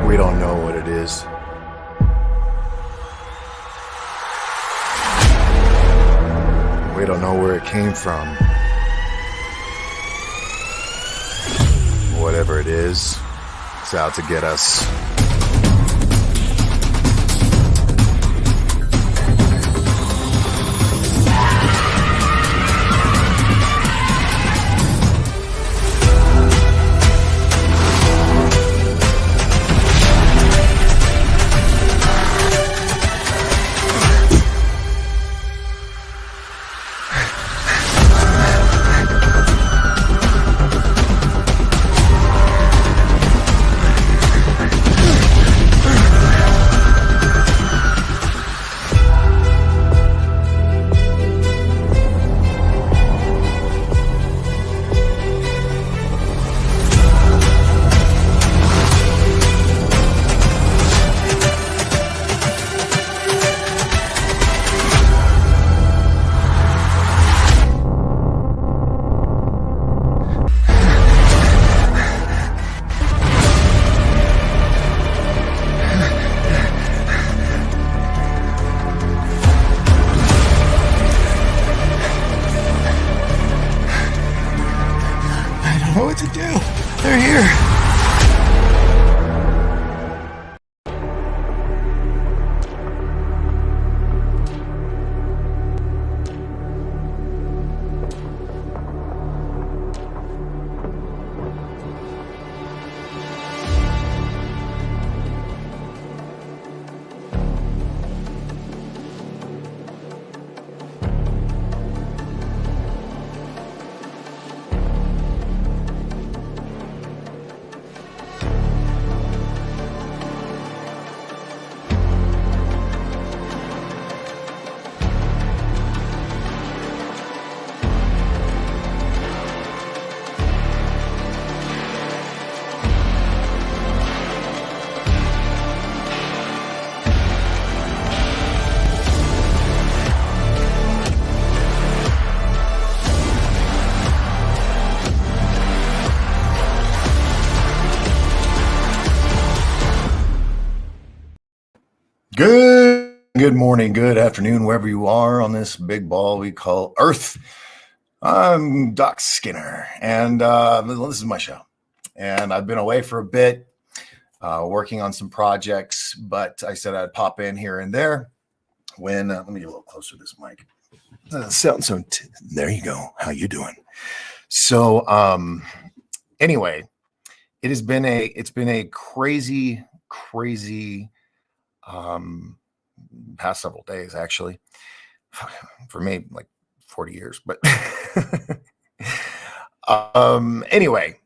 We don't know what it is. We don't know where it came from. Whatever it is, it's out to get us. What to do? They're here. Good morning, good afternoon, wherever you are on this big ball we call Earth. I'm Doc Skinner, and this is my show. And I've been away for a bit, working on some projects, but I said I'd pop in here and there when, let me get a little closer to this mic. There you go. How you doing? So, anyway, it's been a crazy, past several days, actually, for me, like 40 years, but anyway,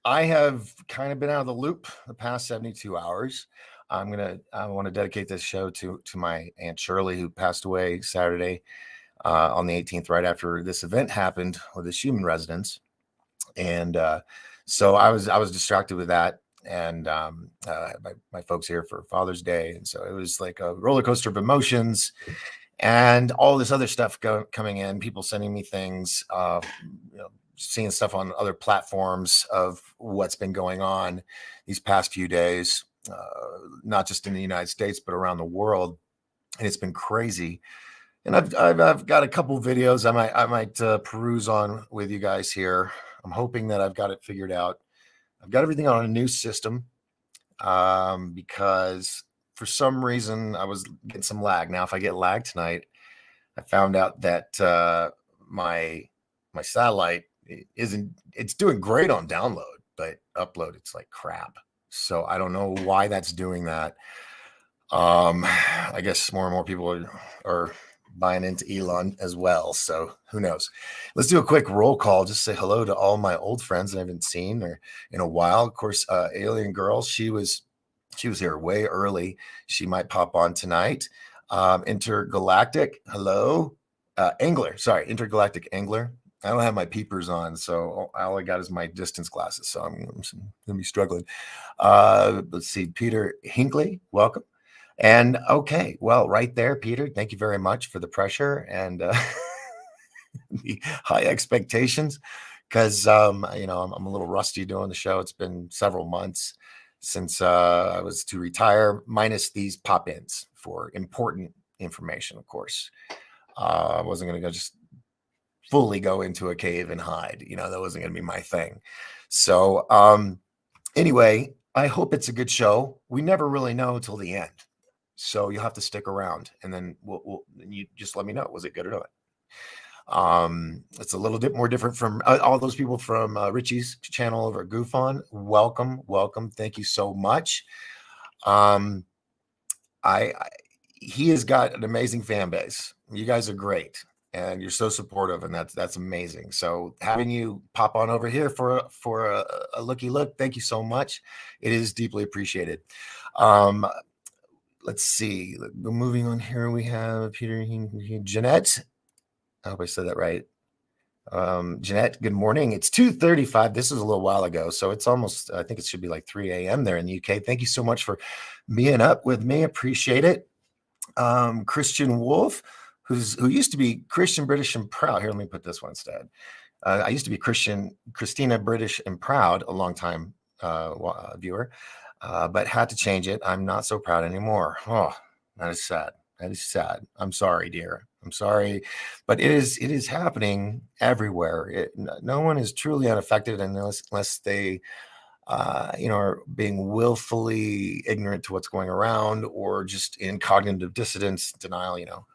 I have kind of been out of the loop the past 72 hours. I want to dedicate this show to my Aunt Shirley, who passed away Saturday on the 18th, right after this event happened with the Schumann residence. And so I was distracted with that. And my folks here for Father's Day, and so it was like a roller coaster of emotions, and all this other stuff coming in. People sending me things, seeing stuff on other platforms of what's been going on these past few days, not just in the United States but around the world, and it's been crazy. And I've got a couple videos I might peruse on with you guys here. I'm hoping that I've got it figured out. I've got everything on a new system because for some reason I was getting some lag. Now, if I get lag tonight, I found out that my satellite it's doing great on download, but upload, it's like crap. So I don't know why that's doing that. I guess more and more people are buying into Elon as well. So who knows? Let's do a quick roll call. Just say hello to all my old friends that I haven't seen or in a while. Of course, Alien Girl, she was here way early. She might pop on tonight. Intergalactic, hello. Intergalactic Angler. I don't have my peepers on, so all I got is my distance glasses. So I'm gonna be struggling. Let's see, Peter Hinckley, welcome. And okay, well, right there, Peter, thank you very much for the pressure and the high expectations, because I'm a little rusty doing the show. It's been several months, since I was to retire, minus these pop-ins for important information, of course. I wasn't going to go just fully go into a cave and hide. That wasn't going to be my thing. So anyway, I hope it's a good show. We never really know till the end. So you'll have to stick around, and then you just let me know, was it good or not? It's a little bit more different from all those people from Richie's channel over at GoofOn. Welcome. Thank you so much. He has got an amazing fan base. You guys are great, and you're so supportive, and that's amazing. So having you pop on over here for a looky look, thank you so much. It is deeply appreciated. Let's see. Moving on here, we have Peter, Jeanette. I hope I said that right. Jeanette, good morning. It's 2:35. This is a little while ago, so it's almost, I think it should be like 3 a.m. there in the UK. Thank you so much for being up with me. Appreciate it. Christian Wolf, who used to be Christian, British, and Proud. Here, let me put this one instead. I used to be Christina, British, and Proud, a long time viewer, but had to change it. I'm not so proud anymore. Oh, that is sad. That is sad. I'm sorry, dear. I'm sorry, but it is happening everywhere. No one is truly unaffected unless they, are being willfully ignorant to what's going around, or just in cognitive dissonance, denial.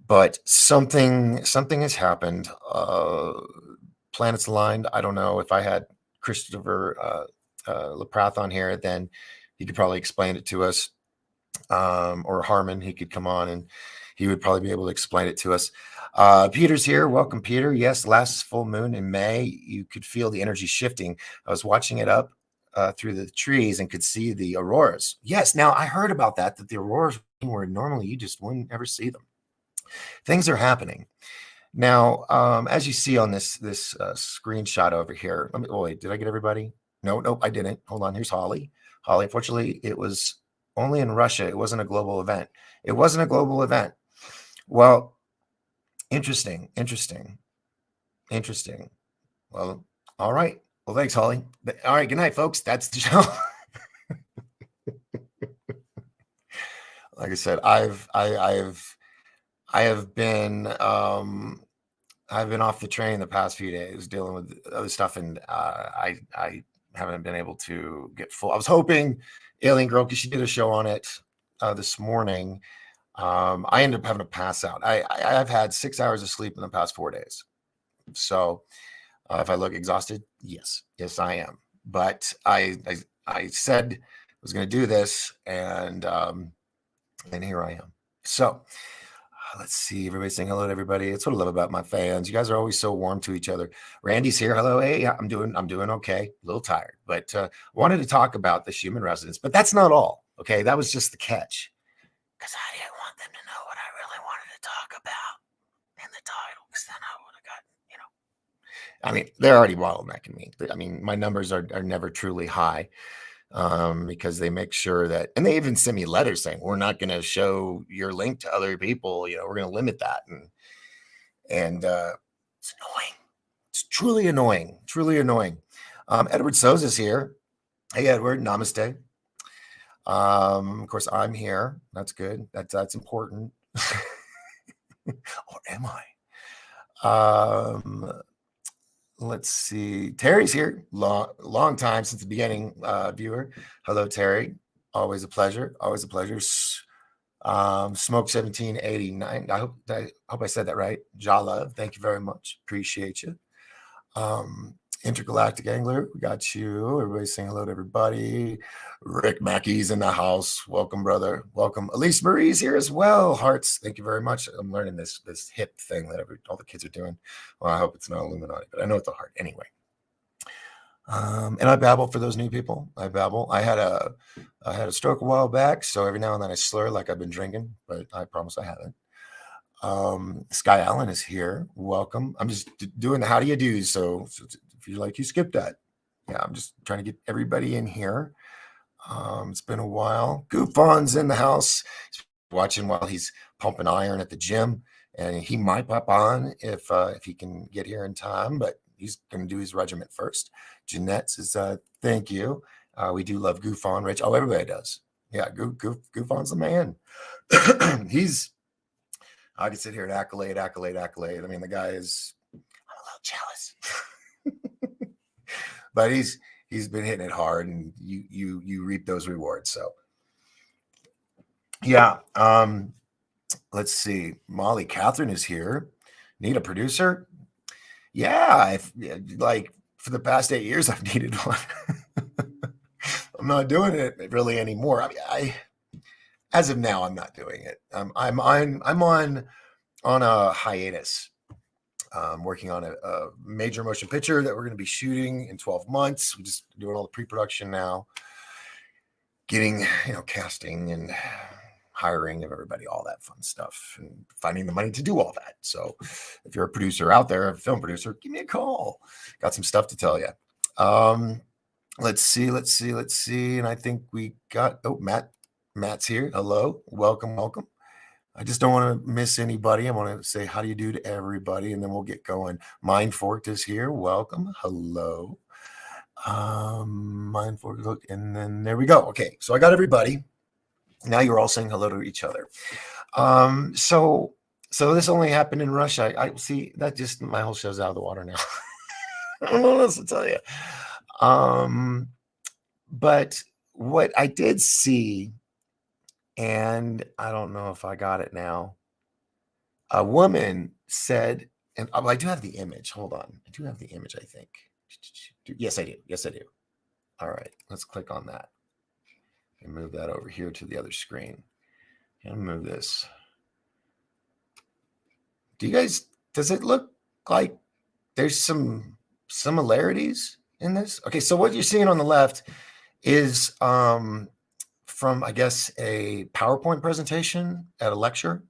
But something has happened. Planets aligned. I don't know. If I had Christopher LaPrath on here, then he could probably explain it to us. Or Harmon, he could come on and he would probably be able to explain it to us. Peter's here. Welcome, Peter. Yes, last full moon in May, you could feel the energy shifting. I was watching it up through the trees and could see the auroras. Yes, now I heard about that the auroras were normally you just wouldn't ever see them. Things are happening. Now, as you see on this screenshot over here, wait, did I get everybody? Nope, I didn't. Hold on, here's Holly. Holly, unfortunately, it was only in Russia. It wasn't a global event. Well, interesting. Well, all right. Well, thanks, Holly. All right, good night, folks. That's the show. Like I said, I've been off the train the past few days dealing with other stuff, and I haven't been able to get full. I was hoping Alien Girl, because she did a show on it this morning. I ended up having to pass out. I've had 6 hours of sleep in the past 4 days. So if I look exhausted, yes, I am. But I said I was going to do this, and here I am. So let's see. Everybody's saying hello to everybody. It's what I love about my fans. You guys are always so warm to each other. Randy's here. Hello. Hey, I'm doing okay. A little tired, but wanted to talk about the Schumann resonance. But that's not all. Okay, that was just the catch, because I didn't want them to know what I really wanted to talk about in the title, because then I would have got, I mean, they're already bottlenecking me. I mean, my numbers are never truly high. Because they make sure that, and they even send me letters saying, we're not going to show your link to other people. We're going to limit that. And it's annoying. It's truly annoying. Edward Souza's here. Hey, Edward, namaste. Of course, I'm here. That's good. That's important. Or am I? Let's see. Terry's here. Long time since the beginning, viewer. Hello, Terry. Always a pleasure. Smoke 1789. I hope I said that right. Jala, thank you very much. Appreciate you. Intergalactic Angler, we got you. Everybody's saying hello to everybody. Rick Mackey's in the house. Welcome, brother. Welcome. Elise Marie's here as well. Hearts, thank you very much. I'm learning this hip thing that all the kids are doing. Well, I hope it's not Illuminati, but I know it's a heart anyway. And I babble for those new people. I babble. I had a stroke a while back, so every now and then I slur like I've been drinking, but I promise I haven't. Sky Allen is here. Welcome. I'm just doing the how do you do. So if you like, you skip that. Yeah, I'm just trying to get everybody in here. It's been a while. GoofOn's in the house. He's watching while he's pumping iron at the gym, and he might pop on if he can get here in time, but he's going to do his regiment first. Jeanette says, thank you. We do love Goof on Rich. Oh, everybody does. Yeah, Goof on's the man. I could sit here and accolade. I mean, the guy is, I'm a little jealous, but he's been hitting it hard, and you reap those rewards. So yeah. Let's see. Molly Catherine is here. Need a producer? Yeah, like for the past 8 years, I've needed one. I'm not doing it really anymore. I mean, as of now, I'm not doing it. I'm on a hiatus. Working on a major motion picture that we're going to be shooting in 12 months. We're just doing all the pre-production now, getting casting and hiring of everybody, all that fun stuff, and finding the money to do all that. So if you're a producer out there, a film producer, give me a call. Got some stuff to tell you. Let's see. And I think we got, Matt's here. Hello, welcome. I just don't want to miss anybody. I want to say how do you do to everybody, and then we'll get going. Mind Forked is here. Welcome. Hello. Mind Forked, and then there we go. Okay, so I got everybody. Now you're all saying hello to each other. So this only happened in Russia. I see that just my whole show's out of the water now. I don't know what else to tell you. But what I did see, and I don't know if I got it now. A woman said, and I do have the image. Hold on. I do have the image, I think. Yes, I do. All right, let's click on that and move that over here to the other screen. And move this. Does it look like there's some similarities in this? Okay, so what you're seeing on the left is from, I guess, a PowerPoint presentation at a lecture.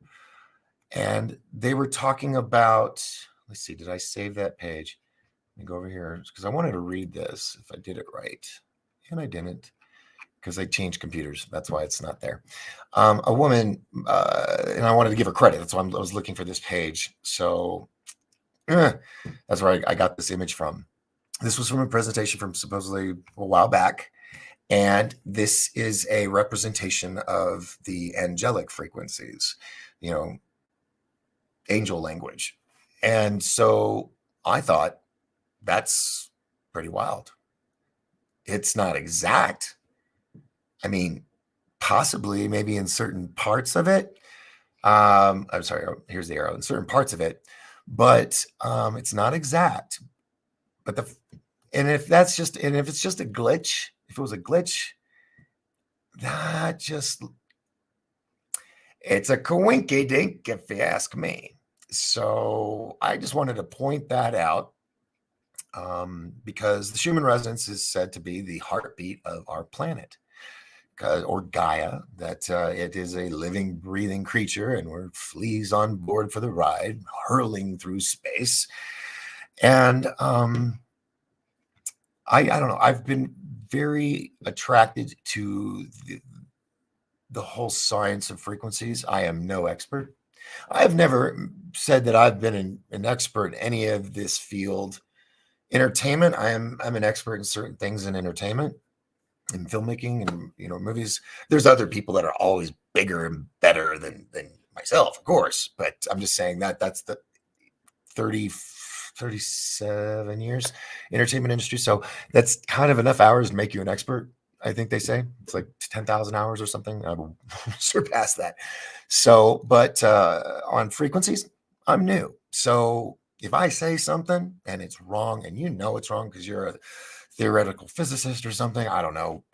And they were talking about, let's see, did I save that page? Let me go over here because I wanted to read this if I did it right. And I didn't because I changed computers. That's why it's not there. A woman, and I wanted to give her credit. That's why I was looking for this page. So that's where I got this image from. This was from a presentation from supposedly a while back. And this is a representation of the angelic frequencies, angel language. And so I thought that's pretty wild. It's not exact. I mean, possibly maybe in certain parts of it. I'm sorry, here's the arrow, in certain parts of it, but it's not exact. But if it's just a glitch, if it was a glitch, it's a coinky dink, if you ask me. So I just wanted to point that out because the Schumann resonance is said to be the heartbeat of our planet, or Gaia, that it is a living, breathing creature, and we're fleas on board for the ride, hurling through space. And I don't know. I've been very attracted to the whole science of frequencies. I am no expert. I've never said that I've been an expert in any of this field. Entertainment, I'm an expert in certain things in entertainment and filmmaking and movies. There's other people that are always bigger and better than myself, of course. But I'm just saying that's the 37 years entertainment industry. So that's kind of enough hours to make you an expert. I think they say it's like 10,000 hours or something. I will surpass that. So, but on frequencies, I'm new. So if I say something and it's wrong, and it's wrong because you're a theoretical physicist or something, I don't know.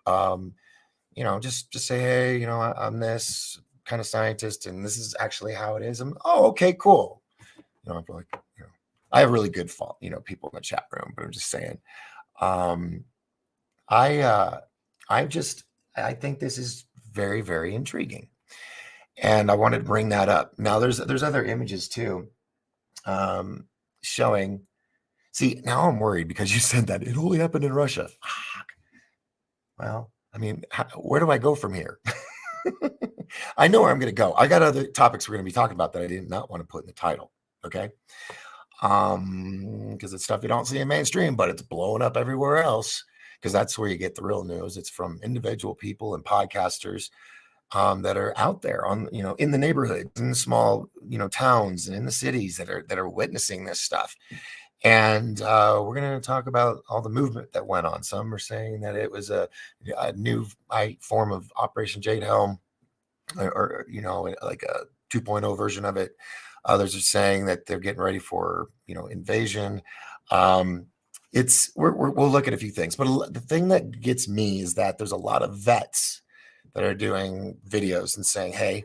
Just say, hey, I'm this kind of scientist, and this is actually how it is. Oh, okay, cool. I'm like, I have really good people in the chat room, but I'm just saying. I think this is very, very intriguing, and I wanted to bring that up. Now, there's other images too, showing. See, now I'm worried because you said that it only happened in Russia. Well, I mean, where do I go from here? I know where I'm going to go. I got other topics we're going to be talking about that I did not want to put in the title. Okay. Because it's stuff you don't see in mainstream, but it's blowing up everywhere else. because that's where you get the real news. It's from individual people and podcasters that are out there on, in the neighborhoods, in the small, towns and in the cities that are witnessing this stuff. And we're going to talk about all the movement that went on. Some are saying that it was a new form of Operation Jade Helm, or like a 2.0 version of it. Others are saying that they're getting ready for invasion. We'll look at a few things, but the thing that gets me is that there's a lot of vets that are doing videos and saying, hey,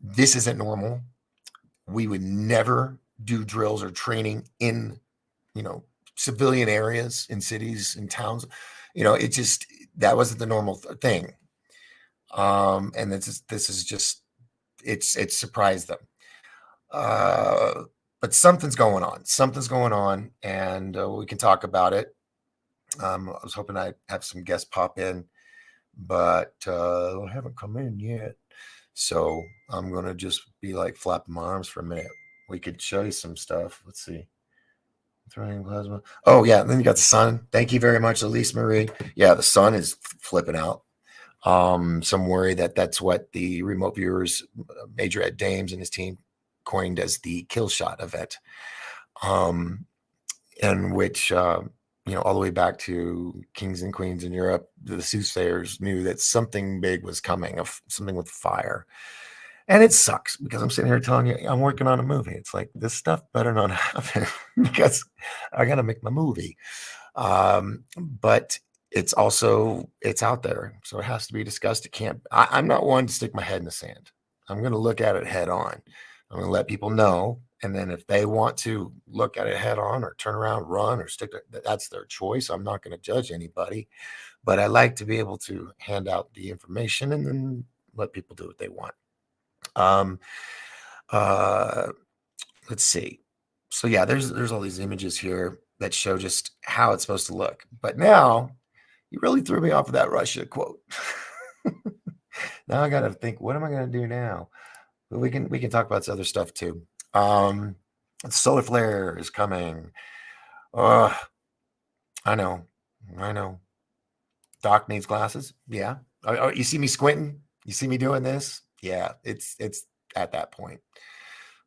this isn't normal. We would never do drills or training in civilian areas, in cities, in towns. It just, that wasn't the normal thing. And this is just, it's surprised them. But something's going on, and we can talk about it. I was hoping I'd have some guests pop in, but they haven't come in yet. So I'm going to just be like flapping my arms for a minute. We could show you some stuff. Let's see. Throwing plasma. Oh, yeah. And then you got the sun. Thank you very much, Elise Marie. Yeah, the sun is flipping out. Some worry that that's what the remote viewers, Major Ed Dames and his team, coined as the kill shot event, in which, all the way back to kings and queens in Europe, the soothsayers knew that something big was coming, of something with fire. And it sucks because I'm sitting here telling you I'm working on a movie. It's like, this stuff better not happen because I got to make my movie. But it's out there. So it has to be discussed. I'm not one to stick my head in the sand. I'm going to look at it head on. I'm going to let people know. And then if they want to look at it head on or turn around, run or that's their choice. I'm not going to judge anybody, but I like to be able to hand out the information and then let people do what they want. Let's see. So yeah, there's all these images here that show just how it's supposed to look. But now you really threw me off of that Russia quote. Now I got to think, what am I going to do now? But we can talk about some other stuff too. Solar flare is coming. I know. Doc needs glasses. Yeah. You see me squinting? You see me doing this? Yeah, it's at that point.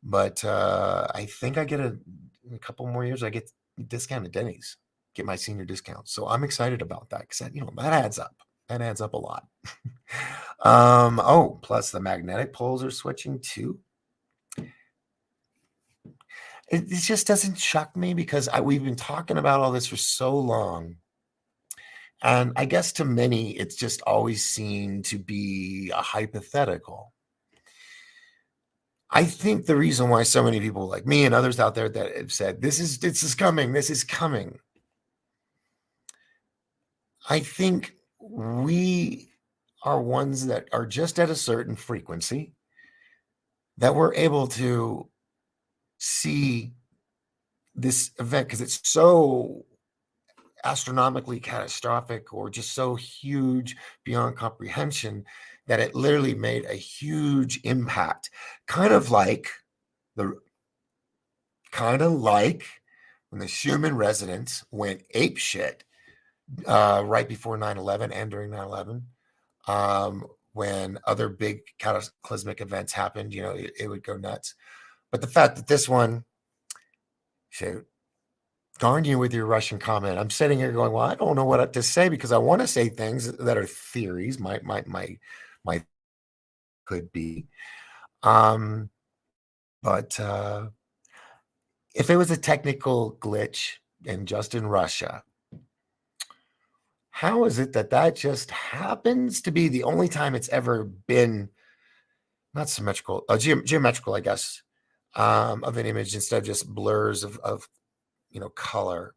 But I think I get a couple more years, I get discounted Denny's, get my senior discount. So I'm excited about that because that adds up. That adds up a lot. Plus the magnetic poles are switching too. It just doesn't shock me because we've been talking about all this for so long. And I guess to many, it's just always seemed to be a hypothetical. I think the reason why so many people like me and others out there that have said, this is coming. I think we are ones that are just at a certain frequency that we're able to see this event because it's so astronomically catastrophic or just so huge beyond comprehension that it literally made a huge impact. Kind of like when the Schumann residents went apeshit right before 9/11 and during 9/11. When other big cataclysmic events happened, it would go nuts. But the fact that this one, shoot, darn you with your Russian comment. I'm sitting here going, well, I don't know what to say because I want to say things that are theories. My could be. But if it was a technical glitch and just in Russia, how is it that just happens to be the only time it's ever been not symmetrical, geometrical, I guess, of an image instead of just blurs of color?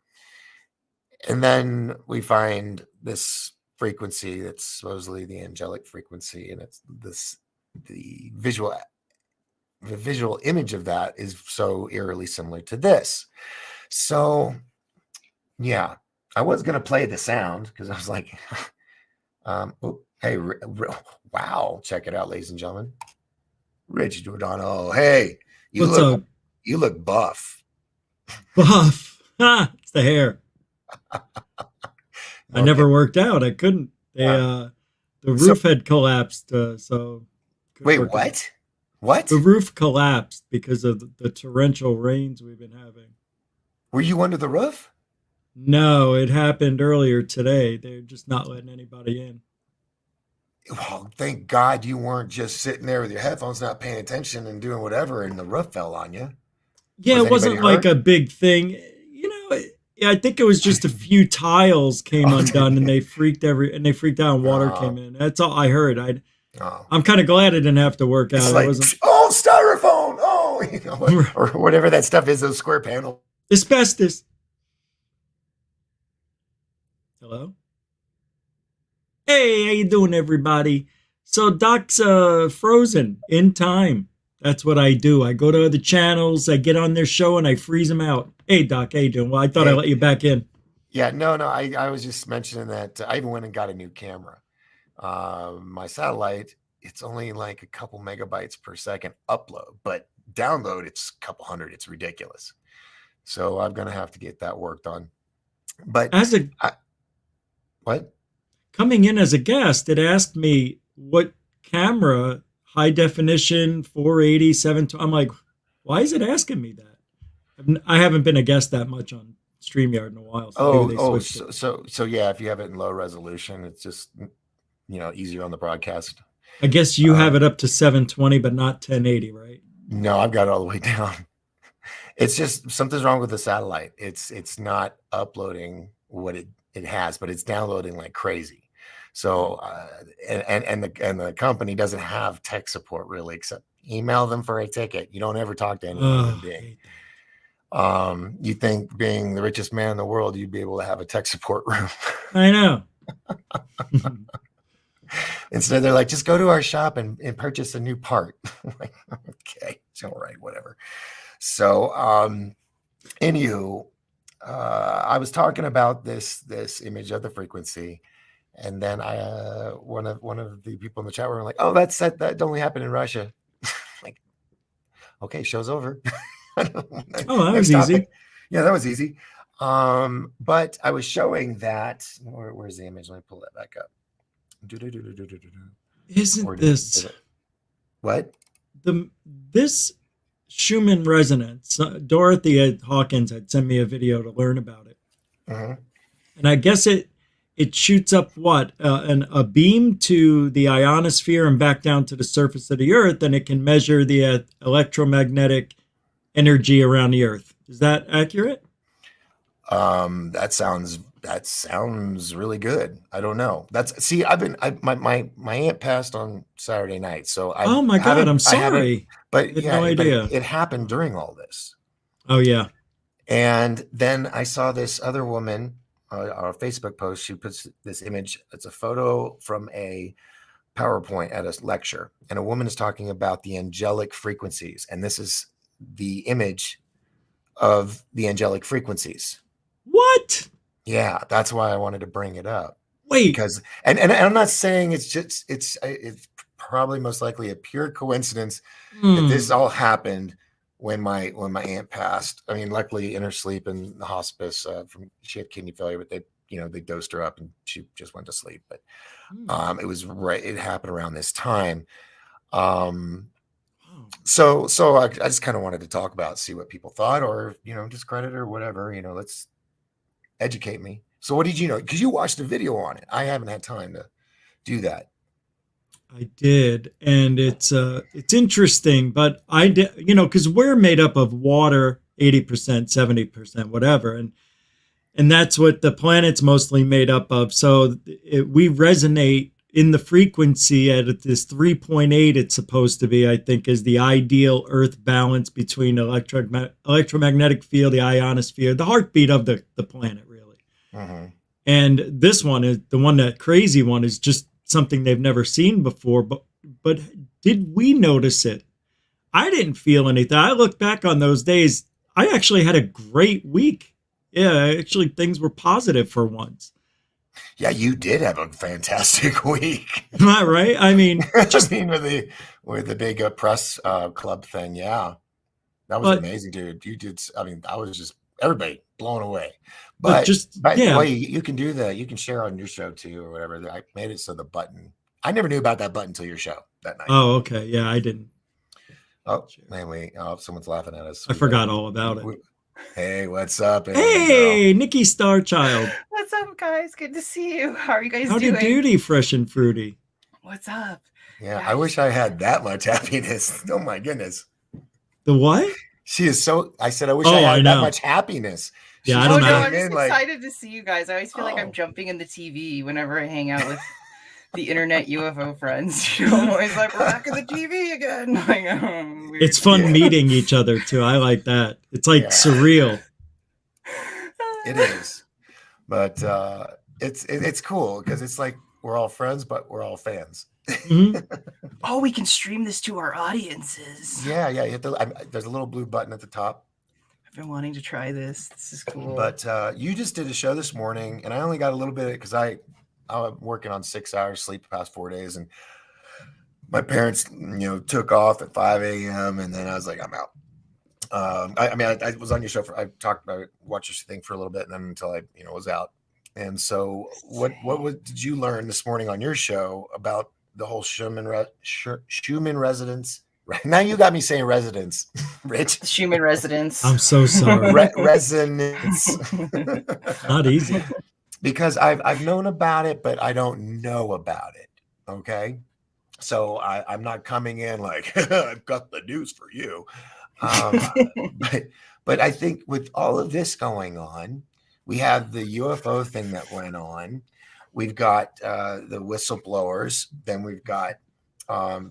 And then we find this frequency that's supposedly the angelic frequency, and it's the visual image of that is so eerily similar to this. So yeah, I was going to play the sound because I was like, hey, wow, check it out, ladies and gentlemen. Rich Giordano, hey, you look buff. Buff. It's the hair. I Okay. never worked out. I couldn't. Yeah. The So roof had collapsed, so couldn't wait, work out. what? The What? roof collapsed because of the torrential rains we've been having. Were you under the roof? No, it happened earlier today. They're just not letting anybody in. Well, thank God you weren't just sitting there with your headphones, not paying attention and doing whatever, and the roof fell on you. Yeah, Was it anybody wasn't like hurt? a big thing. Yeah, I think it was just a few tiles came Oh, undone and they freaked out and water came oh, in. That's all I heard. oh. I'm kind of glad I didn't have to work It's out. I like, wasn't oh, styrofoam. Oh, or whatever that stuff is, those square panels. asbestos. Hello. Hey, how you doing, everybody? So Doc's frozen in time. That's what I do. I go to other channels, I get on their show, and I freeze them out. Hey, Doc, how you doing? Well, I thought I Hey, let you back in. yeah, no, I was just mentioning that I even went and got a new camera. My satellite, it's only like a couple megabytes per second upload, but download, it's a couple hundred. It's ridiculous. So I'm gonna have to get that worked on. But As a I, what? coming in as a guest, it asked me what camera, high definition, 480, 720. I'm like, why is it asking me that? I haven't been a guest that much on StreamYard in a while, so maybe Oh, they oh, switched it. so yeah. If you have it in low resolution, it's just easier on the broadcast. I guess you have Um, it up to 720, but not 1080, right? no, I've got it all the way down. It's just something's wrong with the satellite. It's not uploading what it has, but it's downloading like crazy. So and the company doesn't have tech support really, except email them for a ticket. You don't ever talk to any human Oh, I being. hate You think being the richest man in the world, you'd be able to have a tech support room. that. I know. Instead, they're like, just go to our shop and purchase a new part. Like, okay, it's all right, whatever. So, anywho, I was talking about this image of the frequency, and then I one of the people in the chat room were like, "Oh, that only happened in Russia." Like, okay, show's over. Oh, that Next was easy. topic. Yeah, that was easy. But I was showing that. Where's the image? Let me pull that back up. Or Isn't did this it? What? the this Schumann resonance? Dorothy Hawkins had sent me a video to learn about it, Uh-huh. and I guess it shoots up what a beam to the ionosphere and back down to the surface of the Earth, and it can measure the electromagnetic energy around the Earth. Is that accurate? That sounds really good. I don't know. That's see, I've been my aunt passed on Saturday night, so Oh my God, I'm I haven't, sorry. I but had yeah, no but idea. it happened during all this. Oh yeah. And then I saw this other woman on a Facebook post. She puts this image. It's a photo from a PowerPoint at a lecture, and a woman is talking about the angelic frequencies, and this is the image of the angelic frequencies. What? Yeah, that's why I wanted to bring it up Wait. because and I'm not saying it's probably most likely a pure coincidence that this Hmm. all happened when my aunt passed. I mean, luckily in her sleep in the hospice from she had kidney failure, but they dosed her up and she just went to sleep. But Hmm. it was right. It happened around this time. Um, Wow. so I just kind of wanted to talk about, see what people thought, or discredit or whatever. Let's educate me. So what did you know? Because you watched a video on it. I haven't had time to do that. I did, and it's interesting, but I did, because we're made up of water, 80%, 70%, whatever, and that's what the planet's mostly made up of. So we resonate in the frequency at this 3.8. It's supposed to be, I think, is the ideal Earth balance between electromagnetic field, the ionosphere, the heartbeat of the planet, really. Mhm. And this one is the one, that crazy one is just something they've never seen before. But did we notice it? I didn't feel anything. I look back on those days. I actually had a great week. Yeah, actually things were positive for once. Yeah, you did have a fantastic week. Am I right? I mean, I just mean, with the big press club thing, yeah, that was but amazing, dude. You did. I mean, I was just everybody blown away. But But just by the yeah. way, you can do you can share on your show too, or whatever. I made it so the button. I never knew about that button until your show that night. Oh, okay. Yeah, I didn't Oh, share. man, someone's laughing at us. I forgot all about it. Hey, what's up, internet girl? Hey, Nikki Starchild. What's up, guys? Good to see you. How are you guys Howdy doing? doody, fresh and fruity. What's up? Yeah, I wish I had that much happiness. Oh my goodness. The what? She is so. I said, I wish I had that much happiness. Yeah, She's I don't know. I'm just excited to see you guys. I always feel like I'm jumping in the TV whenever I hang out with the internet UFO friends. I'm always like, we're back in the TV again. Like, it's fun meeting each other too. I like that. It's like surreal. It is, but it's cool because it's like we're all friends, but we're all fans. Mm-hmm. Oh, we can stream this to our audiences. Yeah. You hit there's a little blue button at the top. I've been wanting to try this. This is cool. But you just did a show this morning, and I only got a little bit because I'm working on 6 hours sleep the past 4 days, and my parents, took off at 5 a.m. and then I was like, I'm out. I was on your show I talked about it, watched your thing for a little bit, and then until I, was out. And so, what did you learn this morning on your show about the whole Schumann residence? Right now, you got me saying residence, Rich. Schumann residence. I'm so sorry. Resonance. Not easy. Because I've known about it, but I don't know about it. Okay, so I'm not coming in like I've got the news for you. But I think with all of this going on, we have the UFO thing that went on. We've got the whistleblowers. Then we've got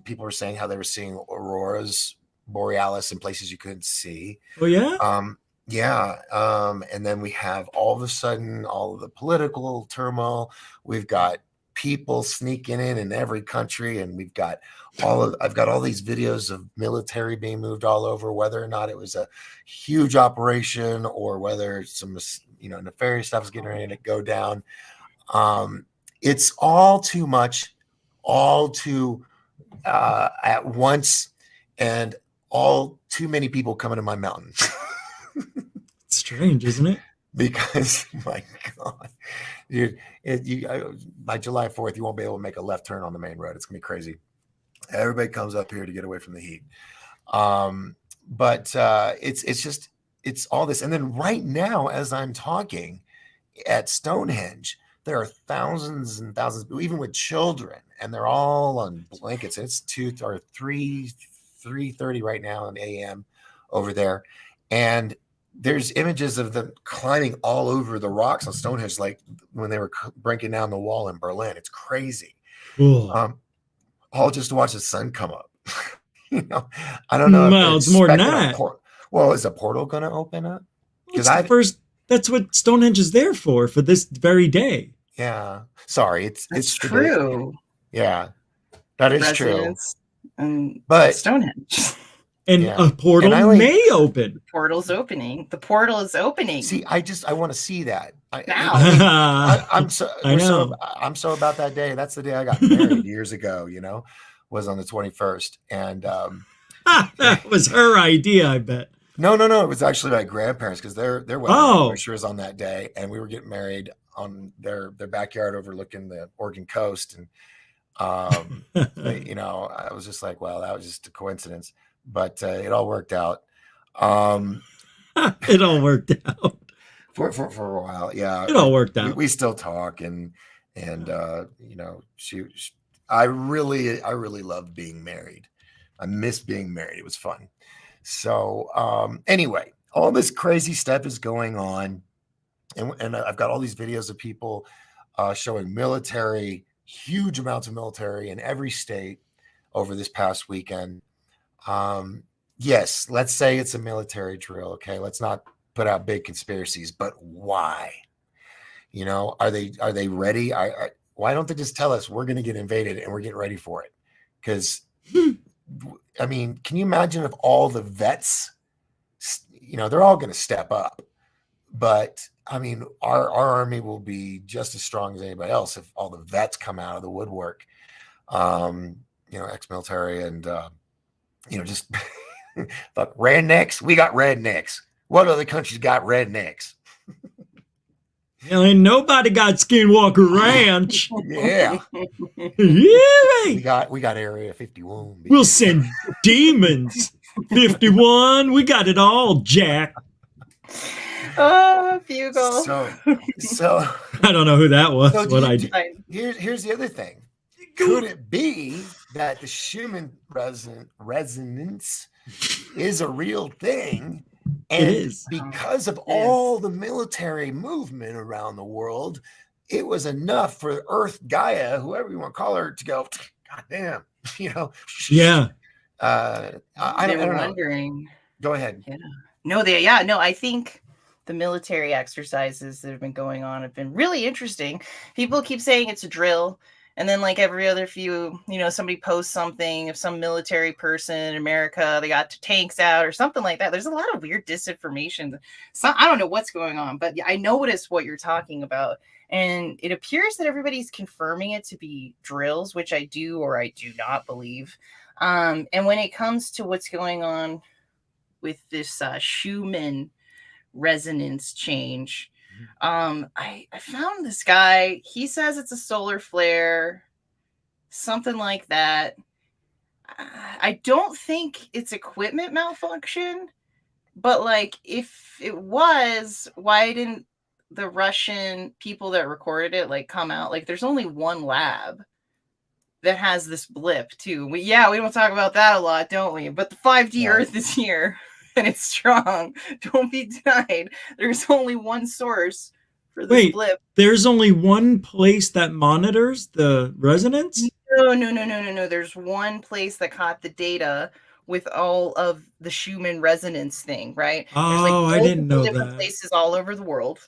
people were saying how they were seeing auroras borealis in places you couldn't see. Oh yeah. And then we have all of a sudden all of the political turmoil. We've got people sneaking in every country, and I've got all these videos of military being moved all over, whether or not it was a huge operation or whether some nefarious stuff is getting ready to go down. It's all too much, all too at once, and all too many people coming to my mountain. It's strange, isn't it? Because my God, dude, by July 4th, you won't be able to make a left turn on the main road. It's gonna be crazy. Everybody comes up here to get away from the heat. But it's all this. And then right now, as I'm talking at Stonehenge, there are thousands and thousands, even with children, and they're all on blankets. It's 3:30 right now in AM over there, and there's images of them climbing all over the rocks on Stonehenge, like when they were breaking down the wall in Berlin. It's crazy. Cool. All just to watch the sun come up. I don't know. Well, it's more than that. Is a portal going to open up? Because that's what Stonehenge is there for this very day. Yeah. Sorry. It's true. Yeah, that is true. But Stonehenge. And a portal may open. The portal's opening. The portal is opening. See, I want to see that. I'm so about that day. That's the day I got married years ago, was on the 21st. And that was her idea, I bet. No. It was actually my grandparents, because their wedding anniversary was on that day, and we were getting married on their backyard overlooking the Oregon coast. And I was just like, well, that was just a coincidence. But it all worked out. It all worked out for a while. Yeah, it all worked out. We still talk, and I really loved being married. I miss being married. It was fun. So anyway, all this crazy stuff is going on, and I've got all these videos of people showing huge amounts of military in every state over this past weekend. Yes, let's say it's a military drill. Okay, let's not put out big conspiracies, but why? Are they ready? Why don't they just tell us we're going to get invaded and we're getting ready for it? Because I mean, can you imagine if all the vets, they're all going to step up, but I mean, our army will be just as strong as anybody else if all the vets come out of the woodwork, ex-military and just look, rednecks. We got rednecks. What other countries got rednecks? Ain't nobody got Skinwalker Ranch. Yeah. Yeah, We got Area 51. we'll send demons. 51. We got it all, Jack. Oh, Bugle. So I don't know who that was. So what I did. here's the other thing. Could it be that the Schumann resonance is a real thing? And It is. because of all the military movement around the world, it was enough for Earth Gaia, whoever you want to call her, to go, God damn, Yeah. I don't wondering. know. Go ahead. Yeah. No, I think the military exercises that have been going on have been really interesting. People keep saying it's a drill. And then like every other few, somebody posts something of some military person in America, they got tanks out or something like that. There's a lot of weird disinformation. So I don't know what's going on, but I noticed what you're talking about. And it appears that everybody's confirming it to be drills, which I do or I do not believe. And when it comes to what's going on with this Schumann resonance change, I found this guy. He says it's a solar flare, something like that. I don't think it's equipment malfunction, but like if it was, why didn't the Russian people that recorded it like come out? Like there's only one lab that has this blip too. We don't talk about that a lot, don't we? But the 5D Earth is here and it's strong. Don't be denied. There's only one source for this blip. There's only one place that monitors the resonance? No. There's one place that caught the data with all of the Schumann resonance thing, right? Oh, I didn't know different places all over the world.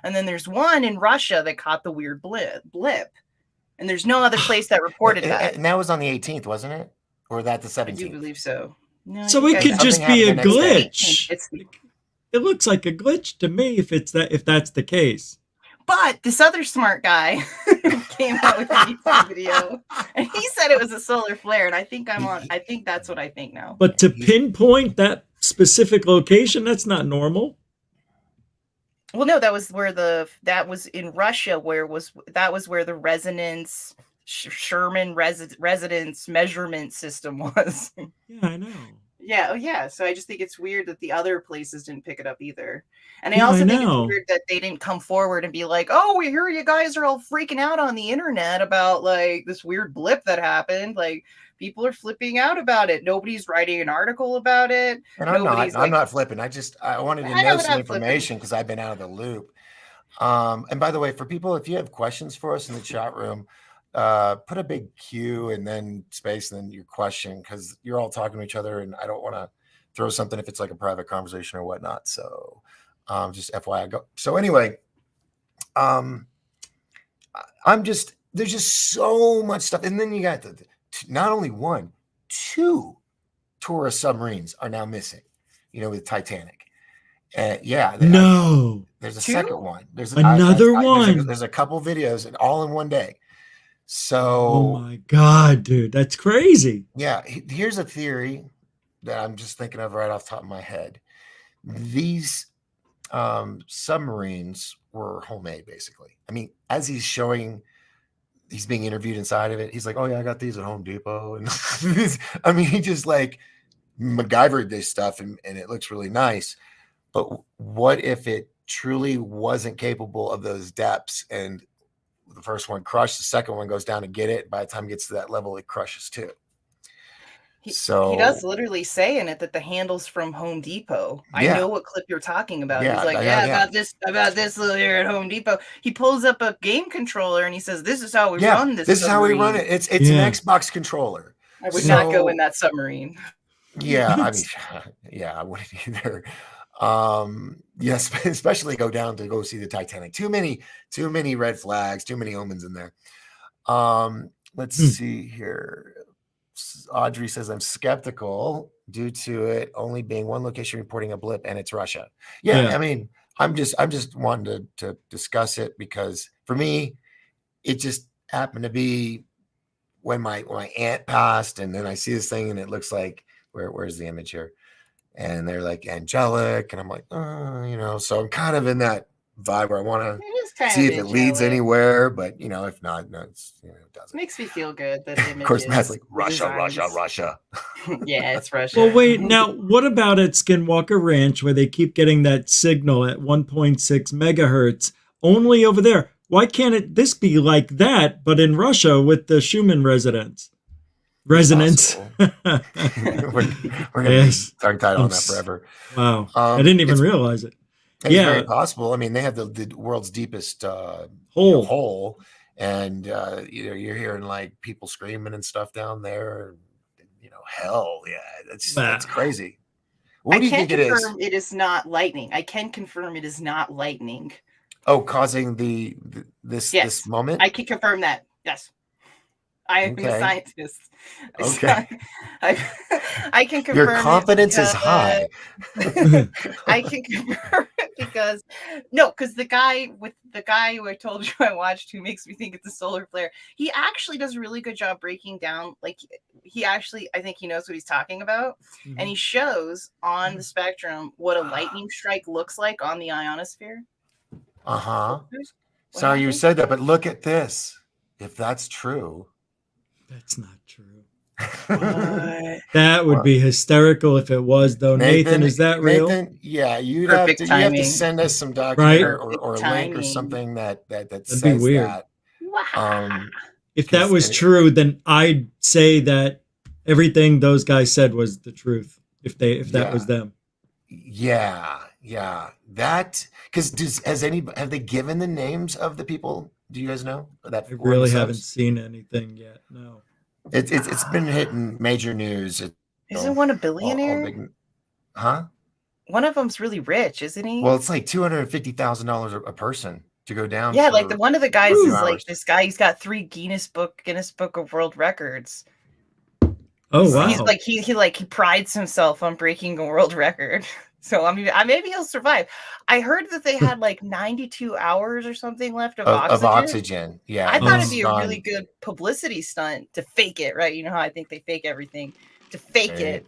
And then there's one in Russia that caught the weird blip. And there's no other place that reported that. And that was on the 18th, wasn't it? Or that the 17th? I do believe so. No, so it could just be a glitch. It looks like a glitch to me if that's the case. But this other smart guy came out with a YouTube video, and he said it was a solar flare. And I think that's what I think now. But to pinpoint that specific location, that's not normal. Well, no, that was in Russia, where the resonance Sherman resonance measurement system was. Yeah, I know. Yeah. So I just think it's weird that the other places didn't pick it up either. And I also think it's weird that they didn't come forward and be like, oh, we hear you guys are all freaking out on the internet about like this weird blip that happened. Like people are flipping out about it. Nobody's writing an article about it. And I'm not flipping. I wanted to know some information because I've been out of the loop. And by the way, for people, if you have questions for us in the chat room, put a big Q and then space and then your question, because you're all talking to each other and I don't want to throw something if it's like a private conversation or whatnot. So just FYI. Go. So anyway, there's just so much stuff. And then you got not only one, two tourist submarines are now missing, with Titanic. There's a second one. There's another one. There's a couple videos and all in one day. So, oh my God, dude, that's crazy. Yeah. Here's a theory that I'm just thinking of right off the top of my head. These submarines were homemade, basically. I mean, as he's being interviewed inside of it. He's like, oh yeah, I got these at Home Depot. And I mean, he just like MacGyvered this stuff and it looks really nice. But what if it truly wasn't capable of those depths and the first one crushed, the second one goes down to get it. By the time it gets to that level, it crushes too. He does literally say in it that the handle's from Home Depot. I know what clip you're talking about. He's like, about this little here at Home Depot. He pulls up a game controller and he says, this is how we run this. This is how we run it. It's an Xbox controller. I would not go in that submarine. Yeah, I mean, I wouldn't either. Yes, especially go see the Titanic. Too many red flags, too many omens in there. Let's see here. Audrey says, I'm skeptical due to it only being one location reporting a blip, and it's Russia. Yeah. I mean, I'm just wanting to discuss it because for me, it just happened to be when my aunt passed, and then I see this thing and it looks like where's the image here? and they're like angelic, and I'm like, so I'm kind of in that vibe where I want It to is kind see of if it leads angelic. anywhere, but if not, no, it doesn't. Makes me feel good that Of course, Matt's like the Russia. Yeah, it's Russia. Well, wait, now what about at Skinwalker Ranch where they keep getting that signal at 1.6 megahertz only over there? Why can't this be like that, but in Russia with the Schumann resonance? Resonance. We're gonna Yes. be tongue tied I'm on that s- forever. Wow. I didn't even It's realize it. it's very Yeah. possible. I mean, they have the world's deepest Hole. hole, and you're hearing like people screaming and stuff down there. Hell, yeah, that's Wow. crazy. What I do you can think it is? confirm it is not lightning. I can confirm it is not lightning. Oh, causing this Yes, moment? I can confirm that. Yes. I am a Okay. scientist. Okay. I can confirm Your confidence is high. I can confirm it because the guy who I told you I watched who makes me think it's a solar flare, he actually does a really good job breaking down. Like I think he knows what he's talking about, and he shows on the spectrum what a lightning strike looks like on the ionosphere. Uh-huh. What So you happened? said that, but look at this. If that's true. That's not true. What? That would be hysterical if it was, though. Nathan, is that real? Nathan, yeah, you Perfect have to timing. send us some document Right? or a link or something that That'd says be weird. that. Wow. If that was true, then I'd say that everything those guys said was the truth. If that was them. Yeah. That because have they given the names of the people? Do you guys know that? I really haven't seen anything yet. No. It's been hitting major news. Isn't one a all billionaire? big, huh? One of them's really rich, isn't he? Well, it's like $250,000 a person to go down. Yeah, like one of the guys is like hours. this guy. He's got 3 Guinness Book of World Records. Oh wow! He's like he prides himself on breaking a world record. So I mean, maybe he'll survive. I heard that they had like 92 hours or something left of oxygen. Yeah, I thought it'd be a really good publicity stunt to fake it, right? You know how I think they fake everything to fake it.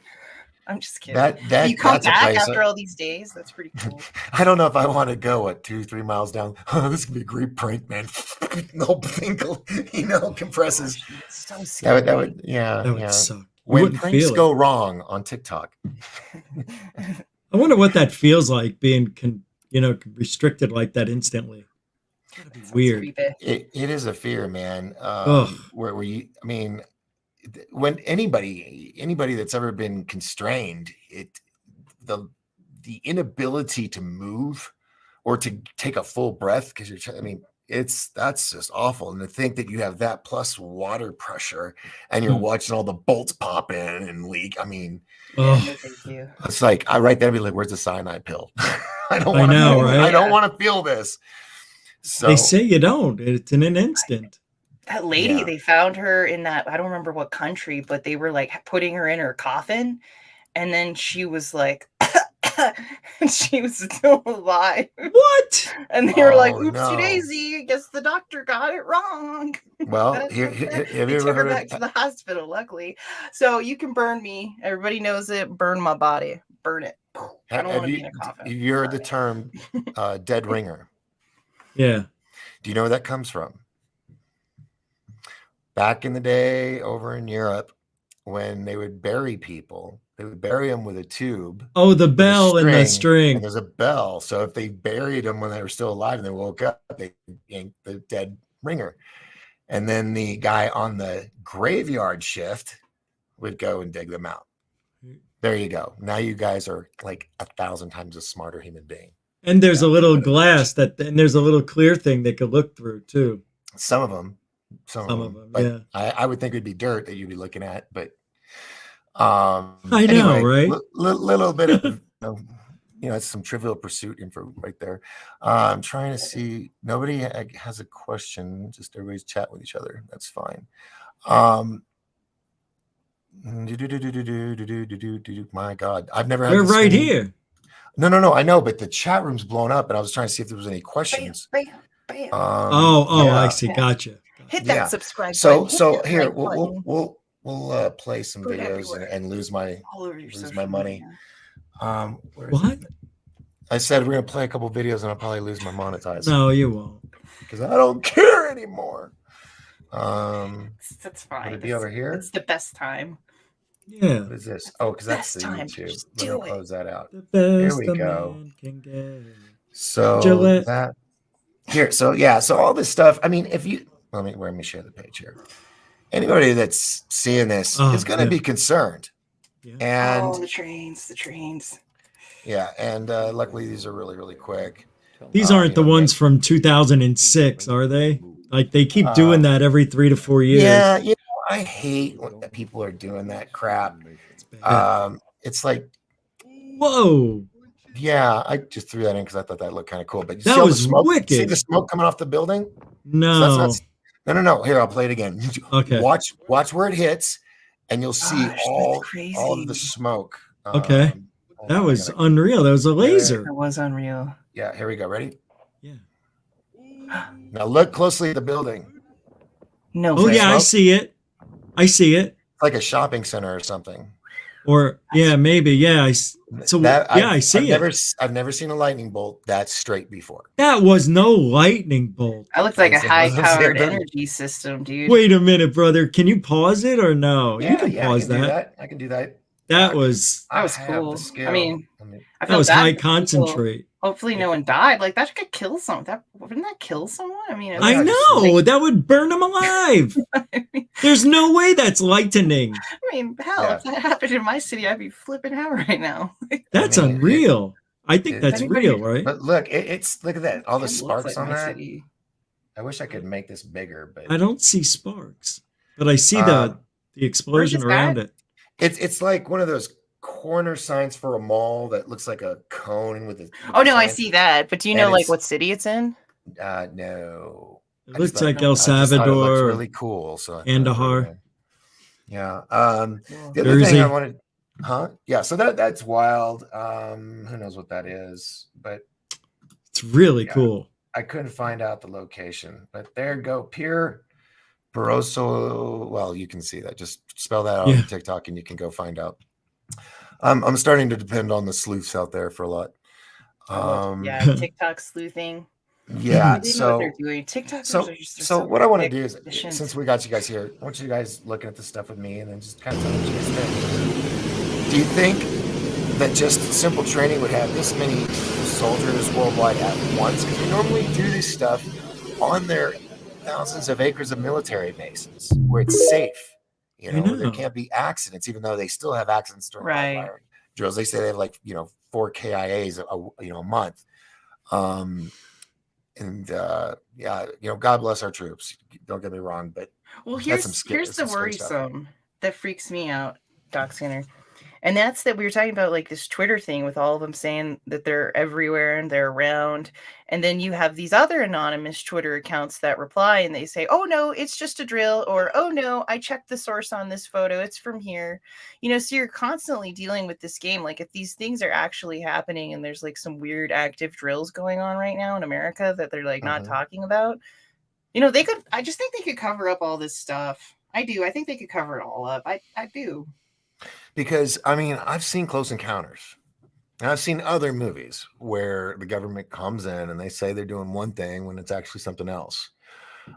I'm just kidding. You come back after all these days. That's pretty cool. I don't know if I want to go 2-3 miles down. Oh, this could be a great prank, man. The whole thing, compresses. Oh, gosh, so scary. That would suck. When pranks go wrong on TikTok. I wonder what that feels like being, restricted like that instantly. That'd be weird. It is a fear, man. Where you, I mean, when anybody that's ever been constrained, the inability to move or to take a full breath because that's just awful. And to think that you have that plus water pressure and you're watching all the bolts pop in and leak. I mean, thank you. It's like I right there be like, where's the cyanide pill? I don't want to feel this. So they say you don't. It's in an instant. That lady, they found her in that, I don't remember what country, but they were like putting her in her coffin. And then she was like, she was still alive. What? And they were like, oopsie daisy, I guess the doctor got it wrong. Well, have you ever heard back to the hospital, luckily. So you can burn me. Everybody knows it. Burn my body. Burn it. I don't want to be in a coffin. You heard the term dead ringer. Yeah. Do you know where that comes from? Back in the day over in Europe, when they would bury people, they would bury them with a tube. Oh, the bell and the string. And there's a bell. So if they buried them when they were still alive and they woke up, they yanked the dead ringer. And then the guy on the graveyard shift would go and dig them out. There you go. Now you guys are like 1,000 times a smarter human being. And there's a little glass and there's a little clear thing they could look through too. Some of them. But yeah. I would think it'd be dirt that you'd be looking at, but I know, right? Little bit of it's some Trivial Pursuit info right there. I'm trying to see. Nobody has a question. Just everybody's chat with each other. That's fine. My God, I've never had. We're right here. No. I know, but the chat room's blown up, and I was trying to see if there was any questions. Bam. I see. Gotcha. Hit that subscribe button. So here we'll play some videos and lose my money. What? I said we're gonna play a couple videos and I'll probably lose my monetize. No, you won't. Because I don't care anymore. That's fine. Would it be over here? It's the best time. Yeah. What is this? Oh, because that's the time. YouTube. Just Let do me it. close that out. The There best we a go. man can get. So Gillette. that here. So yeah. So all this stuff. I mean, if you let me share the page here. Anybody that's seeing this is going to be concerned. Yeah. And the trains. Yeah, and luckily these are really, really quick. These aren't the ones from 2006, are they? Like they keep doing that every 3 to 4 years. Yeah, you know, I hate when people are doing that crap. It's like, whoa. Yeah, I just threw that in because I thought that looked kind of cool. But you that see all was the smoke? wicked. See the smoke coming off the building? No. So that's not. No. Here, I'll play it again. Okay. Watch where it hits, and you'll see all of the smoke. Okay. That was unreal. That was a laser. It was unreal. Yeah, here we go. Ready? Yeah. Now look closely at the building. No. Oh yeah, I see it. It's like a shopping center or something. Or yeah, maybe. Yeah. I see it. I've never seen a lightning bolt that straight before. That was no lightning bolt. That looks like a high-powered energy system, dude. Wait a minute, brother. Can you pause it or no? Yeah, you can pause that. I can do that. That was cool. I mean, I that was high concentrate. Hopefully, no one died. Like that could kill someone. Wouldn't that kill someone? I mean, I know that would burn them alive. There's no way that's lightning. I mean, hell, if that happened in my city, I'd be flipping out right now. That's unreal. I think that's real, right? But look, look at that. All the sparks on that. City. I wish I could make this bigger, but I don't see sparks. But I see the explosion around it. It's like one of those corner signs for a mall that looks like a cone with a. Oh no, I see that. But do you know like what city it's in? No. It looks like El Salvador. It looks really cool. So Kandahar. Yeah. The other thing I wanted. Huh? Yeah. So that's wild. Who knows what that is? But it's really cool. I couldn't find out the location, but there you go. Pierre Barroso. Well, you can see that. Just spell that out on TikTok, and you can go find out. I'm starting to depend on the sleuths out there for a lot. TikTok sleuthing. Yeah. So what they're doing. So what I want to do is, since we got you guys here, I want you guys looking at this stuff with me, and then just kind of tell me what you guys think. Do you think that just simple training would have this many soldiers worldwide at once? Because we normally do this stuff on their thousands of acres of military bases where it's safe. You know, there can't be accidents, even though they still have accidents during fire drills. They say they have 4 KIAs a month. God bless our troops. Don't get me wrong, but here's the worrisome that freaks me out, Doc Skinner. And that's that we were talking about like this Twitter thing with all of them saying that they're everywhere and they're around. And then you have these other anonymous Twitter accounts that reply and they say, oh no, it's just a drill. Or, oh no, I checked the source on this photo. It's from here. So you're constantly dealing with this game. Like if these things are actually happening and there's like some weird active drills going on right now in America that they're like not talking about, I just think they could cover up all this stuff. I do. I think they could cover it all up. I do. Because, I've seen Close Encounters. And I've seen other movies where the government comes in and they say they're doing one thing when it's actually something else.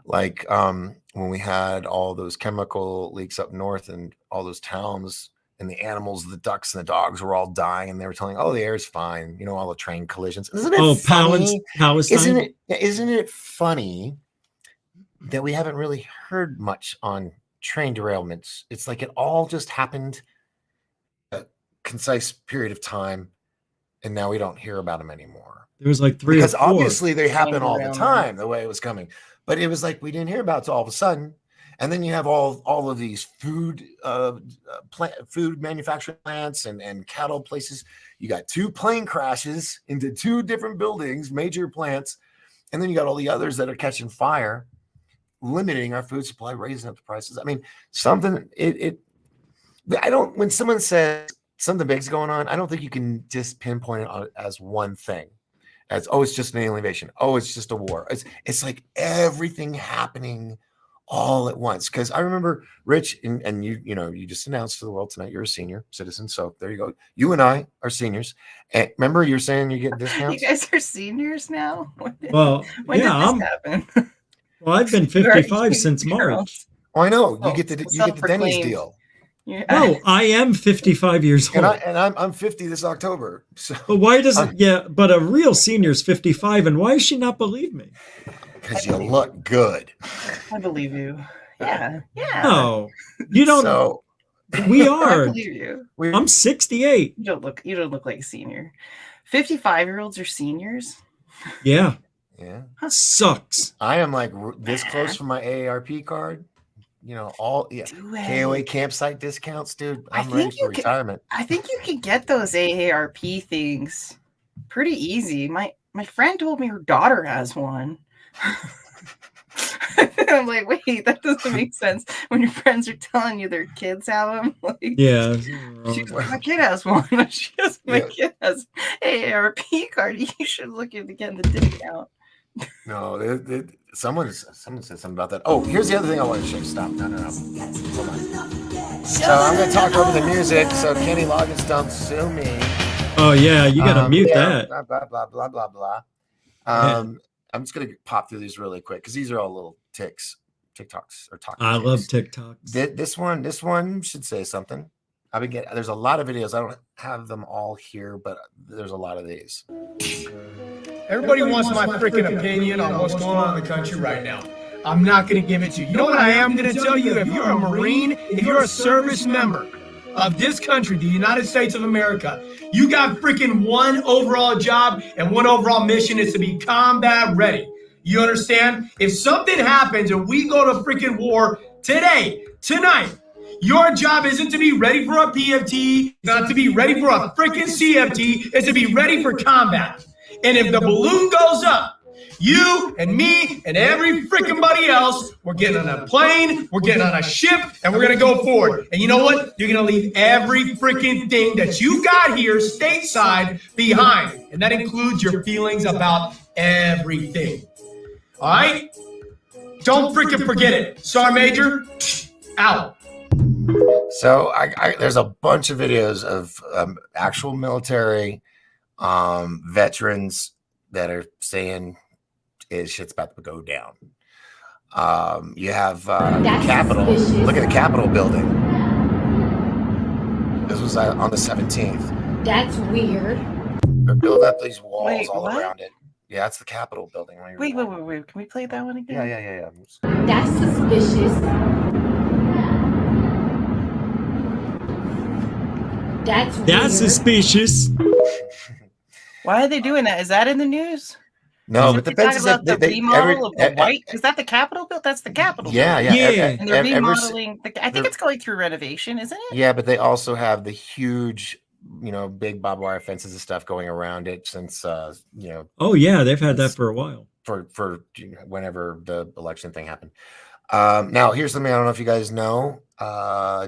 Like when we had all those chemical leaks up north and all those towns and the animals, the ducks and the dogs were all dying and they were telling, oh, the air's fine. All the train collisions. Isn't it funny? Palestine? Isn't it funny that we haven't really heard much on train derailments? It's like it all just happened concise period of time, and now we don't hear about them anymore. There was like 3 because or 4. Obviously they happen all the time the way it was coming, but it was like we didn't hear about it all of a sudden. And then you have all of these food manufacturing plants and cattle places. You got 2 plane crashes into 2 different buildings, major plants, and then you got all the others that are catching fire, limiting our food supply, raising up the prices. When someone says something big's going on, I don't think you can just pinpoint it as one thing. As, it's just an alien invasion. Oh, it's just a war. It's like everything happening all at once. Because I remember Rich and you just announced to the world tonight you're a senior citizen. So there you go. You and I are seniors. And remember, you're saying you get You discounts. guys are seniors now. Well, When yeah, did this happen? well, I've been You are 55 since girls. March. Oh, I know. You Oh, get the Denny's self-proclaimed. deal. Yeah. No, I am 55 years old. And I'm 50 this October. So But why doesn't but a real senior's 55, and why does she not believe me? because you look good. I believe you. Yeah. Yeah. No, you don't. So We I are. believe you. I'm 68. You don't look like a senior. 55-year-olds are seniors. Yeah, yeah, sucks. I am like this close from my AARP card. All Do it. KOA campsite discounts, dude. I I'm ready think for retirement. I think you can get those AARP things pretty easy. My friend told me her daughter has one. I'm like, wait, that doesn't make sense when your friends are telling you their kids have them. Like, Yeah. she's like, my kid has one. My kid has AARP card. You should look into getting the discount. No, someone said something about that. Oh, here's the other thing I want to show. Stop. No. Hold on. So I'm going to talk over the music so Kenny Loggins don't sue me. Oh, yeah, you got to mute that. Blah, blah, blah, blah, blah. I'm just going to pop through these really quick because these are all little TikToks or talking. I love TikToks. This one should say something. There's a lot of videos. I don't have them all here, but there's a lot of these. Everybody wants my freaking opinion on what's going on in the country right now. I'm not going to give it to you. You know what I am going to tell you? If you're a Marine, if you're a service member of this country, the United States of America, you got freaking one overall job and one overall mission is to be combat ready. You understand? If something happens and we go to freaking war today, tonight, your job isn't to be ready for a PFT, not to be ready for a freaking CFT, it's to be ready for combat. And if the balloon goes up, you and me and every freaking buddy else, we're getting on a plane, we're getting on a ship, and we're going to go forward. And you know what? You're going to leave every freaking thing that you got here stateside behind. And that includes your feelings about everything. All right? Don't freaking forget it. Sergeant Major, out. So there's a bunch of videos of actual military veterans that are saying shit's about to go down. You have Capitol. Look at the Capitol building. This was on the 17th. That's weird. They're building up these walls all what? around it. Yeah, it's the Capitol building. Wait. Can we play that one again? Yeah. That's suspicious. That's weird. Suspicious. Why are they doing that? Is that in the news? No, but the talking fence is about the remodel of the white. Is that the Capitol built? That's the Capitol. Yeah. And they're remodeling. I think it's going through renovation, isn't it? Yeah, but they also have the huge, big barbed wire fences and stuff going around it since, Oh, yeah, they've had that for a while. For whenever the election thing happened. Now, here's something I don't know if you guys know.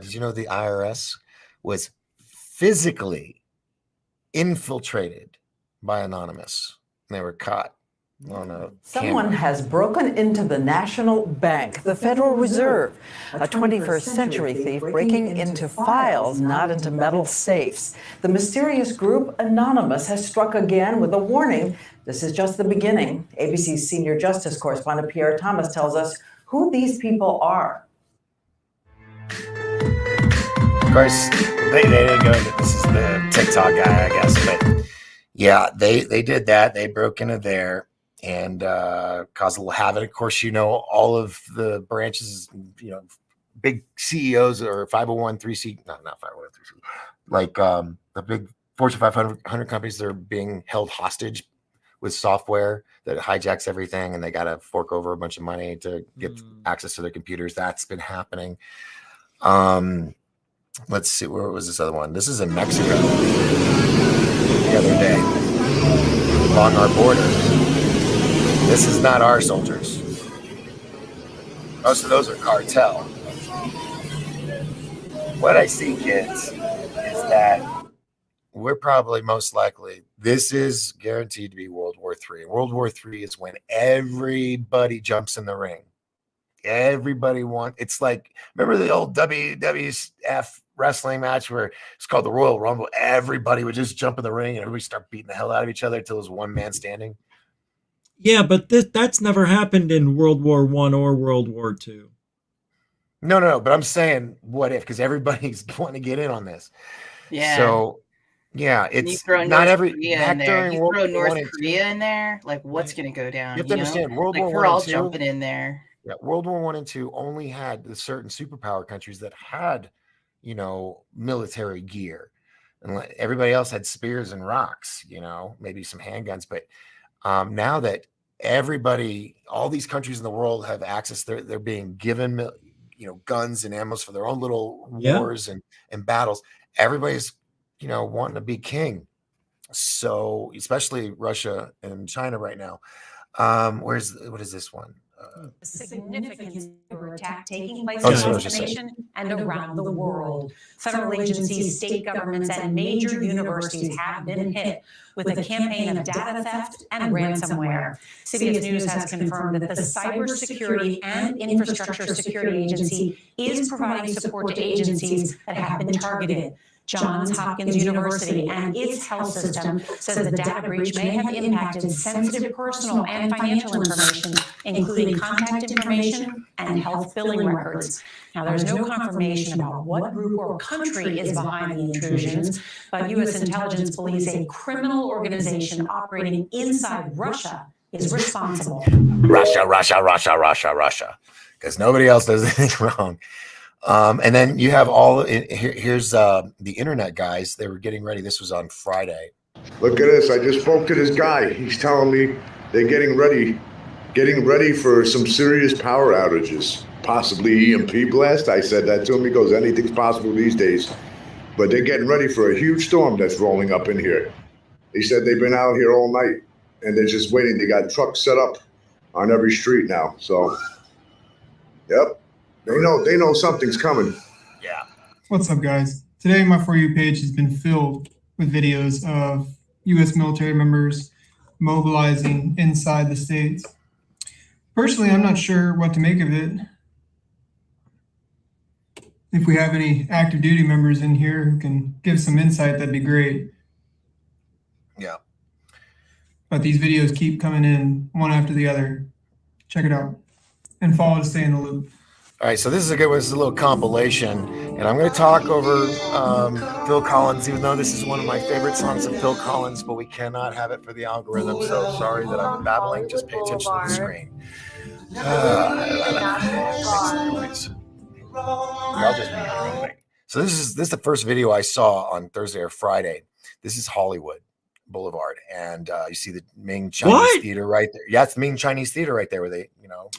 Did you know the IRS was physically infiltrated by Anonymous? They were caught on a Someone camera. has broken into the National Bank, the Federal Reserve, a 21st century thief breaking into files, not into metal safes. The mysterious group Anonymous has struck again with a warning. This is just the beginning. ABC's senior justice correspondent Pierre Thomas tells us who these people are. Of course, they didn't go into this is the TikTok guy, I guess, but yeah, they did that. They broke into there and caused a little havoc. Of course, all of the branches, big CEOs or 501(c), not 501(c), like the big Fortune 500 companies, they're being held hostage with software that hijacks everything, and they got to fork over a bunch of money to get access to their computers. That's been happening. Let's see, where was this other one? This is in Mexico the other day along our border. This is not our soldiers. Most of those are cartel. What I see, kids, is that we're probably most likely, this is guaranteed to be World War III. World War III is when everybody jumps in the ring. everybody want. It's like, remember the old WWF wrestling match where it's called the Royal Rumble? Everybody would just jump in the ring and everybody start beating the hell out of each other until it was one man standing. Yeah, but that's never happened in World War I or World War II. No, but I'm saying what if, because everybody's wanting to get in on this. Yeah. So yeah, And you it's throw not North every Korea back in there. during You World throw War North One and Korea in there, like what's Right. gonna go down? You have to understand, World Like War we're One all and Two. jumping in there. Yeah, World War One and Two only had the certain superpower countries that had, military gear, and everybody else had spears and rocks. Maybe some handguns. But now that everybody, all these countries in the world have access, they're being given, guns and ammo for their own little Yeah. wars and battles. Everybody's, wanting to be king. So especially Russia and China right now. What is this one? A significant cyber attack taking place Oh, this is what I was across just the saying. nation and around the world. Federal agencies, state governments, and major universities have been hit with a campaign of data theft and ransomware. CBS News has confirmed that the Cybersecurity and Infrastructure Security Agency is providing support to agencies that have been targeted. Johns Hopkins University and its health system says the data breach may have impacted sensitive personal and financial information, including contact information and health billing records. Now, there's no confirmation about what group or country is behind the intrusions, but U.S. intelligence believes a criminal organization operating inside Russia is responsible. Russia, because nobody else does anything wrong. And then you have here's the internet guys. They were getting ready. This was on Friday. Look at this. I just spoke to this guy. He's telling me they're getting ready for some serious power outages, possibly EMP blast. I said that to him. He goes, anything's possible these days. But they're getting ready for a huge storm that's rolling up in here. He said they've been out here all night and they're just waiting. They got trucks set up on every street now. So, yep. They know something's coming. Yeah. What's up, guys? Today, my For You page has been filled with videos of U.S. military members mobilizing inside the states. Personally, I'm not sure what to make of it. If we have any active duty members in here who can give some insight, that'd be great. Yeah. But these videos keep coming in one after the other. Check it out and follow to stay in the loop. All right, so this is a good one. This is a little compilation, and I'm going to talk over Phil Collins, even though this is one of my favorite songs of Phil Collins, but we cannot have it for the algorithm, so sorry that I'm babbling. Just pay attention to the screen. I'll just be real quick. So this is the first video I saw on Thursday or Friday. This is Hollywood Boulevard, and you see the Ming Chinese Theater right there. Yeah, it's Ming Chinese Theater right there, where they,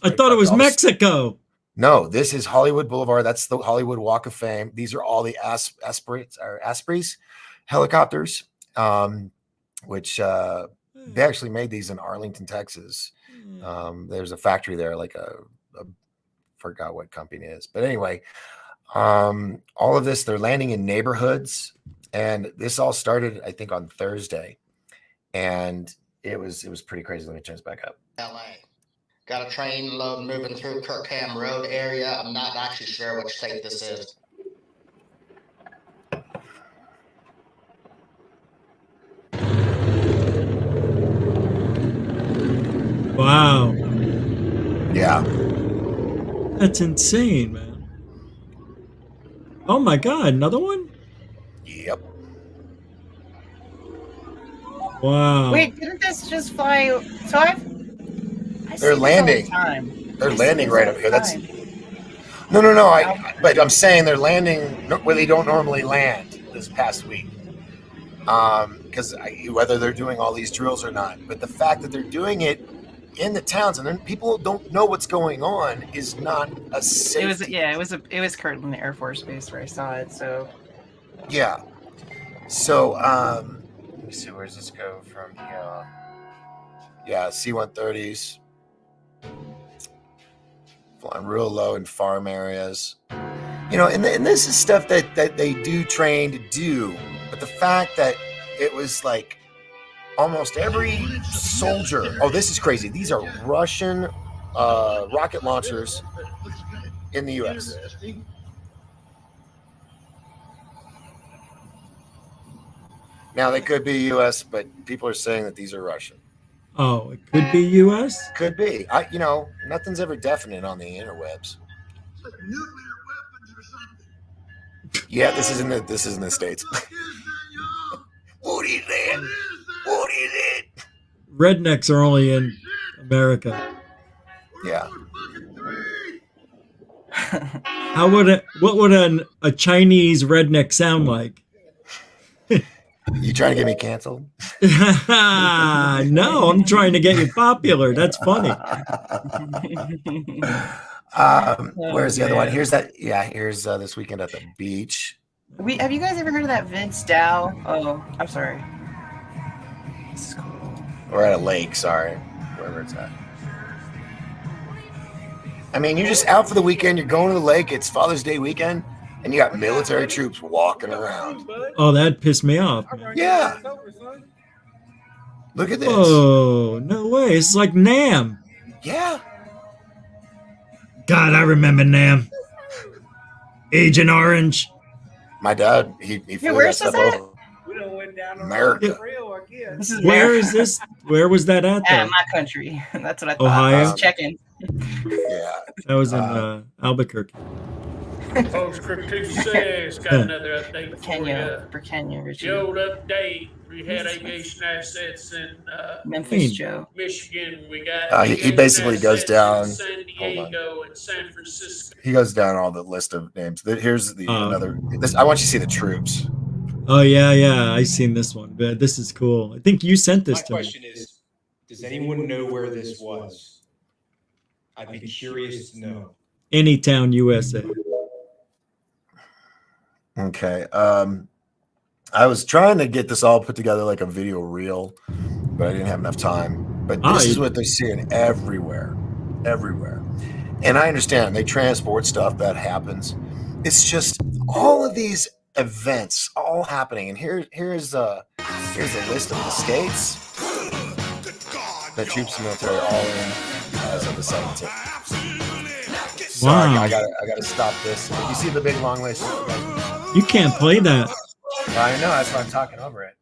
I thought it was Mexico. No, this is Hollywood Boulevard. That's the Hollywood Walk of Fame. These are all the Ospreys helicopters, which they actually made these in Arlington, Texas. There's a factory there, like forgot what company it is, but anyway, all of this, they're landing in neighborhoods, and this all started, I think, on Thursday, and it was pretty crazy. Let me turn this back up. L.A. Got a train load moving through Kirkham Road area. I'm not actually sure which state this is. Wow. Yeah. That's insane, man. Oh my God, another one? Yep. Wow. Wait, didn't this just fly? So They're landing. They're landing right up here. That's no. But I'm saying they're landing where they don't normally land this past week. Because whether they're doing all these drills or not, but the fact that they're doing it in the towns and then people don't know what's going on is not a safety. It was Kirtland Air Force Base where I saw it. So yeah. So let me see, where does this go from here? Yeah, C-130s. Flying real low in farm areas. And this is stuff that they do train to do. But the fact that it was like almost every soldier. Oh, this is crazy. These are Russian rocket launchers in the U.S. Now they could be U.S., but people are saying that these are Russian. Oh, it could be U.S. Could be. Nothing's ever definite on the interwebs. Yeah, this is in the States. What is that? What is it? Rednecks are only in America. Yeah. What would a Chinese redneck sound like? You trying to get me canceled? No, I'm trying to get you popular. That's funny. Where's the other one? Here's that. Yeah, here's this weekend at the beach. Have you guys ever heard of that Vince Dow? Oh, I'm sorry. This is cool. We're at a lake. Sorry, wherever it's at. I mean, you're just out for the weekend. You're going to the lake. It's Father's Day weekend, and you got military troops walking around. Oh, that pissed me off, man. Yeah. Look at this. Oh, no way. It's like Nam. Yeah. God, I remember Nam. Agent Orange. My dad, he flew that stuff over. America. Where is this? Where was that at? At my country. That's what I thought. Ohio? I was checking. Yeah. That was in Albuquerque. Folks, Crook 226 got another update for you. Britannia, Richie. The old update, we had aviation assets in Memphis, Joe. Michigan. We got he basically goes down. San Diego and San Francisco. He goes down all the list of names. Here's the another. I want you to see the troops. Oh yeah, I seen this one. But this is cool. I think you sent this to me. My question is, does anyone know where this was? I'd be curious to know. Anytown, USA. Okay. I was trying to get this all put together like a video reel, but I didn't have enough time. But this is what they're seeing everywhere. And I understand they transport stuff that happens. It's just all of these events all happening. And here's a list of the states that troops and military are all in as of the 17th. Sorry, Wow. I gotta stop this. You see the big long list? You can't play that. I know, that's why I'm talking over it.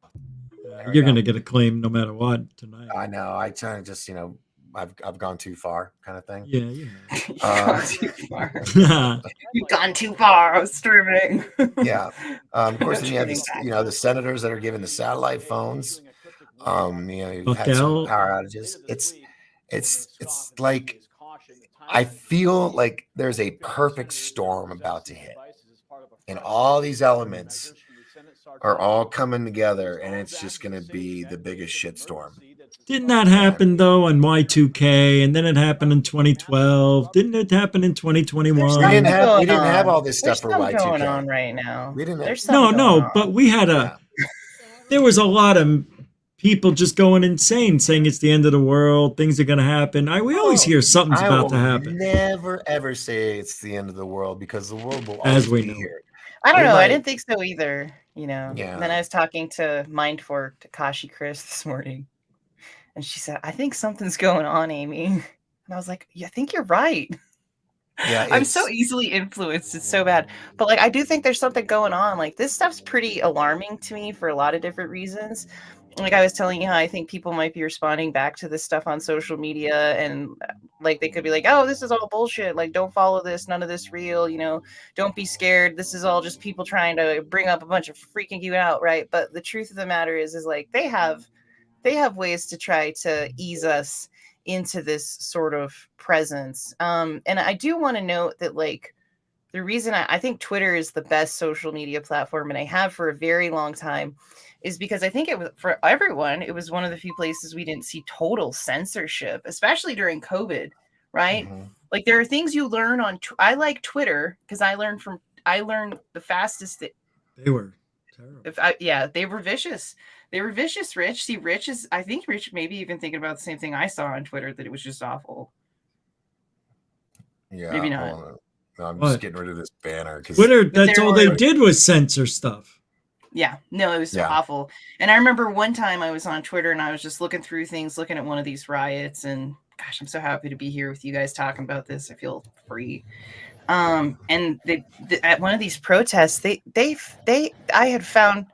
You're gonna get a claim no matter what tonight. I know. I try to just, I've gone too far, kind of thing. Yeah. You've gone too far. You've gone too far. I was streaming. Yeah. Of course, then you have the senators that are given the satellite phones. You've had some power outages. It's like I feel like there's a perfect storm about to hit, and all these elements are all coming together, and it's just going to be the biggest shitstorm. Didn't that happen though in Y2K, and then it happened in 2012? Didn't it happen in 2021? We didn't have all this stuff for Y2K going on right now. We didn't. Have, No, but we had there was a lot of people just going insane, saying it's the end of the world, things are going to happen. We always hear something's about to happen. Never ever say it's the end of the world, because the world will As always we be know. here. I don't know. I didn't think so either. Yeah. And then I was talking to Mindfork Takashi Chris this morning, and she said, "I think something's going on, Amy." And I was like, "Yeah, I think you're right." Yeah, I'm so easily influenced. It's so bad. But I do think there's something going on. This stuff's pretty alarming to me for a lot of different reasons. I was telling you how I think people might be responding back to this stuff on social media, and they could be like, "Oh, this is all bullshit. Don't follow this. None of this real. Don't be scared. This is all just people trying to bring up a bunch of freaking you out, right?" But the truth of the matter is they have ways to try to ease us into this sort of presence. And I do want to note that the reason I think Twitter is the best social media platform, and I have for a very long time, is because I think it was for everyone. It was one of the few places we didn't see total censorship, especially during COVID, right? Mm-hmm. There are things you learn on. I like Twitter because I learned the fastest. They were terrible. They were vicious. They were vicious, Rich. See, I think Rich maybe even thinking about the same thing I saw on Twitter, that it was just awful. Yeah. Maybe not. No, I'm just getting rid of this banner. Twitter, that's all they did was censor stuff. Yeah, no, it was awful. And I remember one time I was on Twitter and I was just looking through things, looking at one of these riots, and gosh, I'm so happy to be here with you guys talking about this. I feel free. And at one of these protests, I had found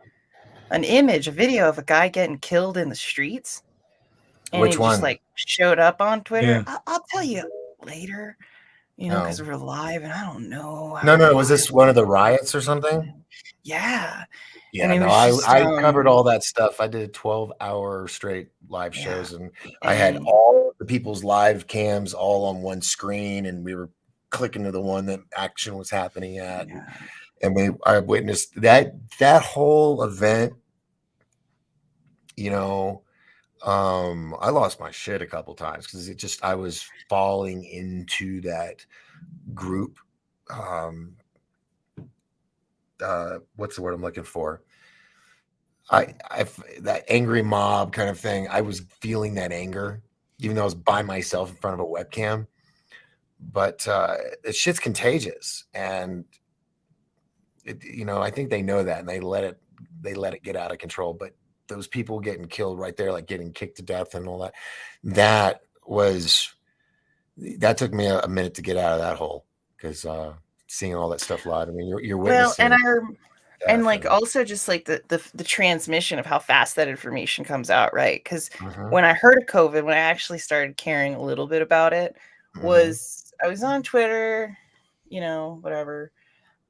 an image, a video of a guy getting killed in the streets, and Which it just one? like showed up on Twitter. Yeah. I'll tell you later, because No. we're live, and I don't know. No. Was this one of the riots or something? Yeah. Yeah, And it no, was just, I covered all that stuff. I did 12-hour straight live shows, and I had and all the people's live cams all on one screen, and we were clicking to the one that action was happening at. And I witnessed that whole event. I lost my shit a couple times because I was falling into that group. What's the word I'm looking for? That angry mob kind of thing. I was feeling that anger, even though I was by myself in front of a webcam. But the shit's contagious, and I think they know that, and they let it get out of control. But those people getting killed right there, like getting kicked to death and all that took me a minute to get out of that hole, because seeing all that stuff live. I mean, you're witnessing. And like also just like the transmission of how fast that information comes out, right? Because when I heard of COVID, when I actually started caring a little bit about it, was I was on Twitter, whatever,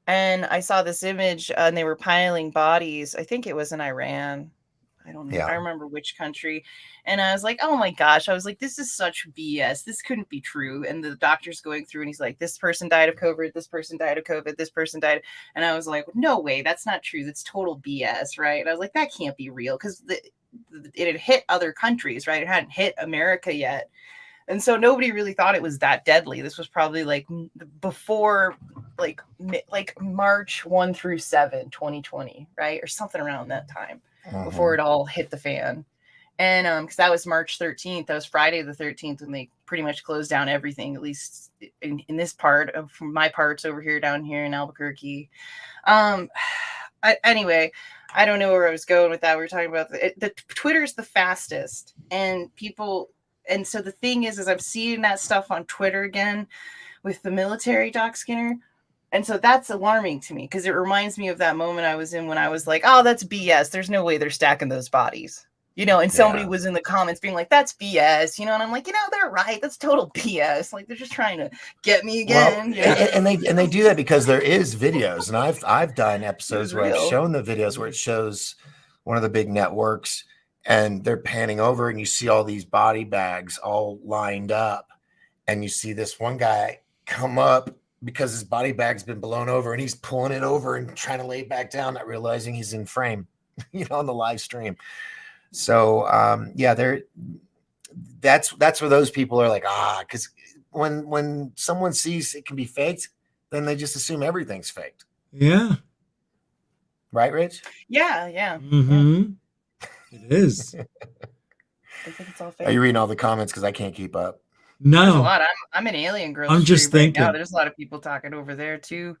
and I saw this image, and they were piling bodies. I think it was in Iran. I don't know. Yeah. I remember which country. And I was like, oh my gosh. I was like, this is such BS. This couldn't be true. And the doctor's going through, and he's like, this person died of COVID. This person died of COVID. This person died. And I was like, no way. That's not true. That's total BS. Right. And I was like, that can't be real, because it had hit other countries, right? It hadn't hit America yet. And so nobody really thought it was that deadly. This was probably like before like March 1 through 7, 2020, right? Or something around that time. Before it all hit the fan. And because that was March 13th, that was Friday the 13th, when they pretty much closed down everything, at least in this part of my parts over here, down here in Albuquerque. Anyway, I don't know where I was going with that. We were talking about the Twitter's the fastest, and so the thing is I'm seeing that stuff on Twitter again with the military, Doc Skinner. And so that's alarming to me, because it reminds me of that moment I was in when I was like, oh, that's BS. There's no way they're stacking those bodies, and somebody was in the comments being like, that's BS, and I'm like, they're right. That's total BS. Like, they're just trying to get me again. Well, and they do that because there is videos, and I've done episodes where I've shown the videos where it shows one of the big networks, and they're panning over, and you see all these body bags all lined up, and you see this one guy come up because his body bag's been blown over, and he's pulling it over and trying to lay it back down, not realizing he's in frame, on the live stream. So that's where those people are like, because when someone sees it can be faked, then they just assume everything's faked. Yeah. Right, Rich? Yeah. Mm-hmm. It is. I think it's all fake. Are you reading all the comments? Because I can't keep up. No. There's a lot. I'm an Alien Girl. I'm just thinking. Right, there's a lot of people talking over there too.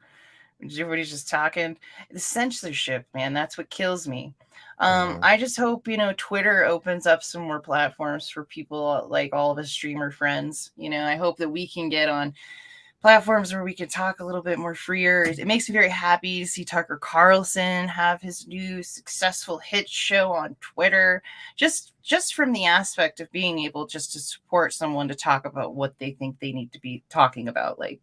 Everybody's just talking. The censorship, man, that's what kills me. I just hope, Twitter opens up some more platforms for people like all of us streamer friends. I hope that we can get on platforms where we can talk a little bit more freer. It makes me very happy to see Tucker Carlson have his new successful hit show on Twitter, just from the aspect of being able just to support someone to talk about what they think they need to be talking about. Like,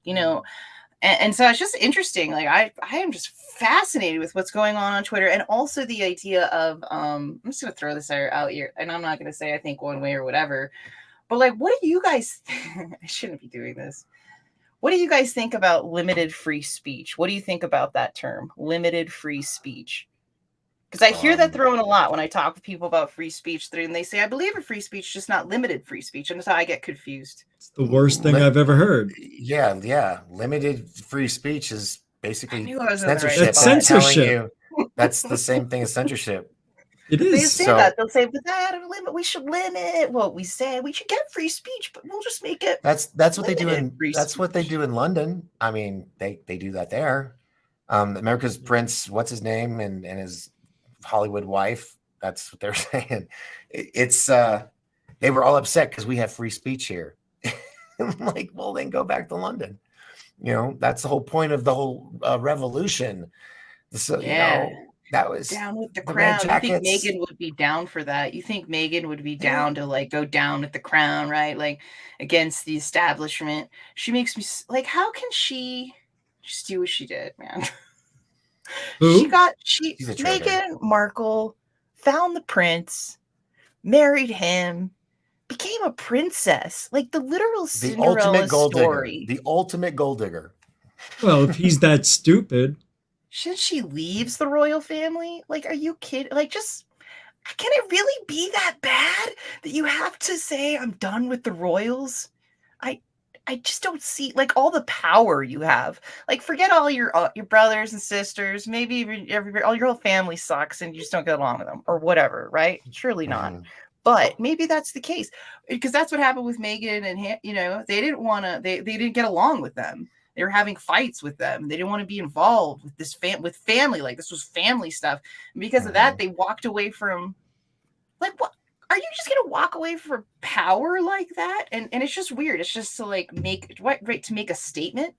and so it's just interesting. Like, I am just fascinated with what's going on Twitter, and also the idea of, I'm just going to throw this out here, and I'm not going to say I think one way or whatever, but like, what do you guys, I shouldn't be doing this. What do you guys think about limited free speech? What do you think about that term, limited free speech? Because I hear that thrown a lot when I talk with people about free speech, and they say, I believe in free speech, just not limited free speech. And that's how I get confused. It's the worst thing I've ever heard. Yeah. Limited free speech is basically censorship. That's censorship. That's the same thing as censorship. It is. They say that. They'll say, but we should limit what we say. We should get free speech, but we'll just make it. That's what they do what they do in London. I mean, they do that there. America's Prince, what's his name, and his Hollywood wife. That's what they're saying. It's they were all upset because we have free speech here. I'm like, well, then go back to London. That's the whole point of the whole revolution. So, that was down with the the red crown. You think jackets. Meghan would be down for that? You think Meghan would be down to like go down with the crown, right? Like against the establishment. She makes me like, how can she just do what she did, man? Who? She's a traitor. Meghan Markle found the prince, married him, became a princess, like the literal The Cinderella ultimate gold story. digger. The ultimate gold digger. Well, if he's that stupid. Since she leaves the royal family, like, are you kidding? Like, just can it really be that bad that you have to say I'm done with the royals? I just don't see like all the power you have. Like, forget all your brothers and sisters. Maybe even all your whole family sucks and you just don't get along with them or whatever, right? Surely not. But maybe that's the case because that's what happened with Meghan and they didn't want to. They didn't get along with them. They were having fights with them. They didn't want to be involved with this with family. Like this was family stuff. And because of that, they walked away from. Like, what? Are you just gonna walk away from power like that? And it's just weird. It's just to like to make a statement.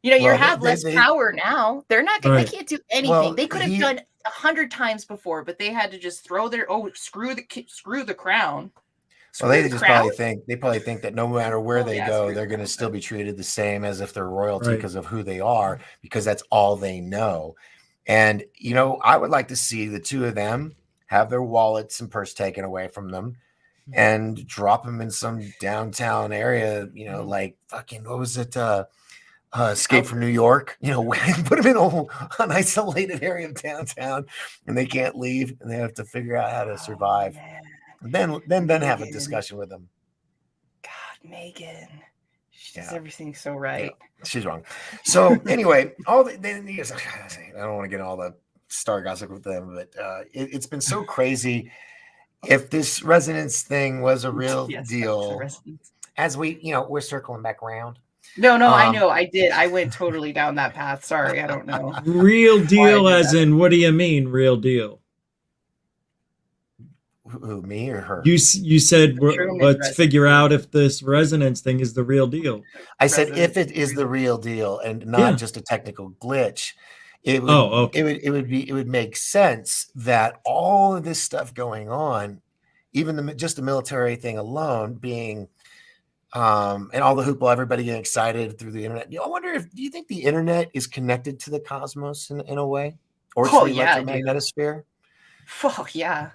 You have less power now. They're not. They can't do anything. Well, they could have done 100 times before, but they had to just throw their screw the crown. Well, they just probably think that no matter where they go, they're going to still be treated the same as if they're royalty because of who they are, because that's all they know. And I would like to see the two of them have their wallets and purse taken away from them and drop them in some downtown area, like fucking, what was it? Escape from New York, put them in an isolated area of downtown and they can't leave and they have to figure out how to survive. Then have a discussion with them. God, Meghan. She does everything so right. Yeah, she's wrong. So anyway, I don't want to get all the star gossip with them, but it's been so crazy. If this residence thing was a real deal, as we're circling back around. No, I know. I did. I went totally down that path. Sorry, I don't know. Real deal, as in, what do you mean, real deal? Who, me or her? You said let's figure out if this resonance thing is the real deal. I said if it is the real deal and not just a technical glitch, it would make sense that all of this stuff going on, even just the military thing alone being and all the hoopla, everybody getting excited through the internet. I wonder do you think the internet is connected to the cosmos in a way? Or to the electromagnetosphere? Oh, yeah.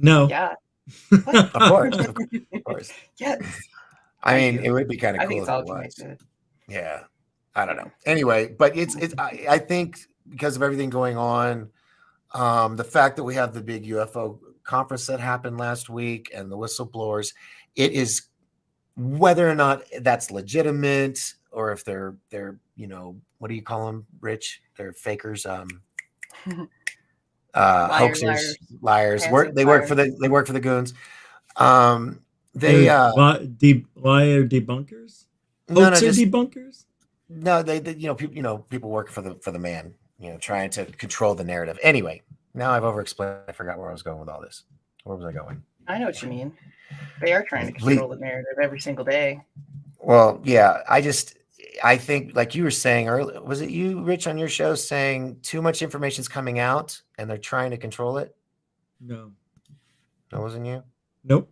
No. Yeah. Of course. Yes. I mean, it would be kind of cool if it was. Yeah. I don't know. Anyway, but I think because of everything going on, the fact that we have the big UFO conference that happened last week and the whistleblowers, it is whether or not that's legitimate or if they're what do you call them, Rich? They're fakers. Hoaxers, liars. They work for the goons. They liar debunkers. Hoaxer debunkers. No, they people work for the man. Trying to control the narrative. Anyway, now I've overexplained. I forgot where I was going with all this. Where was I going? I know what you mean. They are trying to control the narrative every single day. Well, yeah. I think, like you were saying earlier, was it you, Rich, on your show saying too much information's coming out and they're trying to control it? No. That wasn't you? Nope.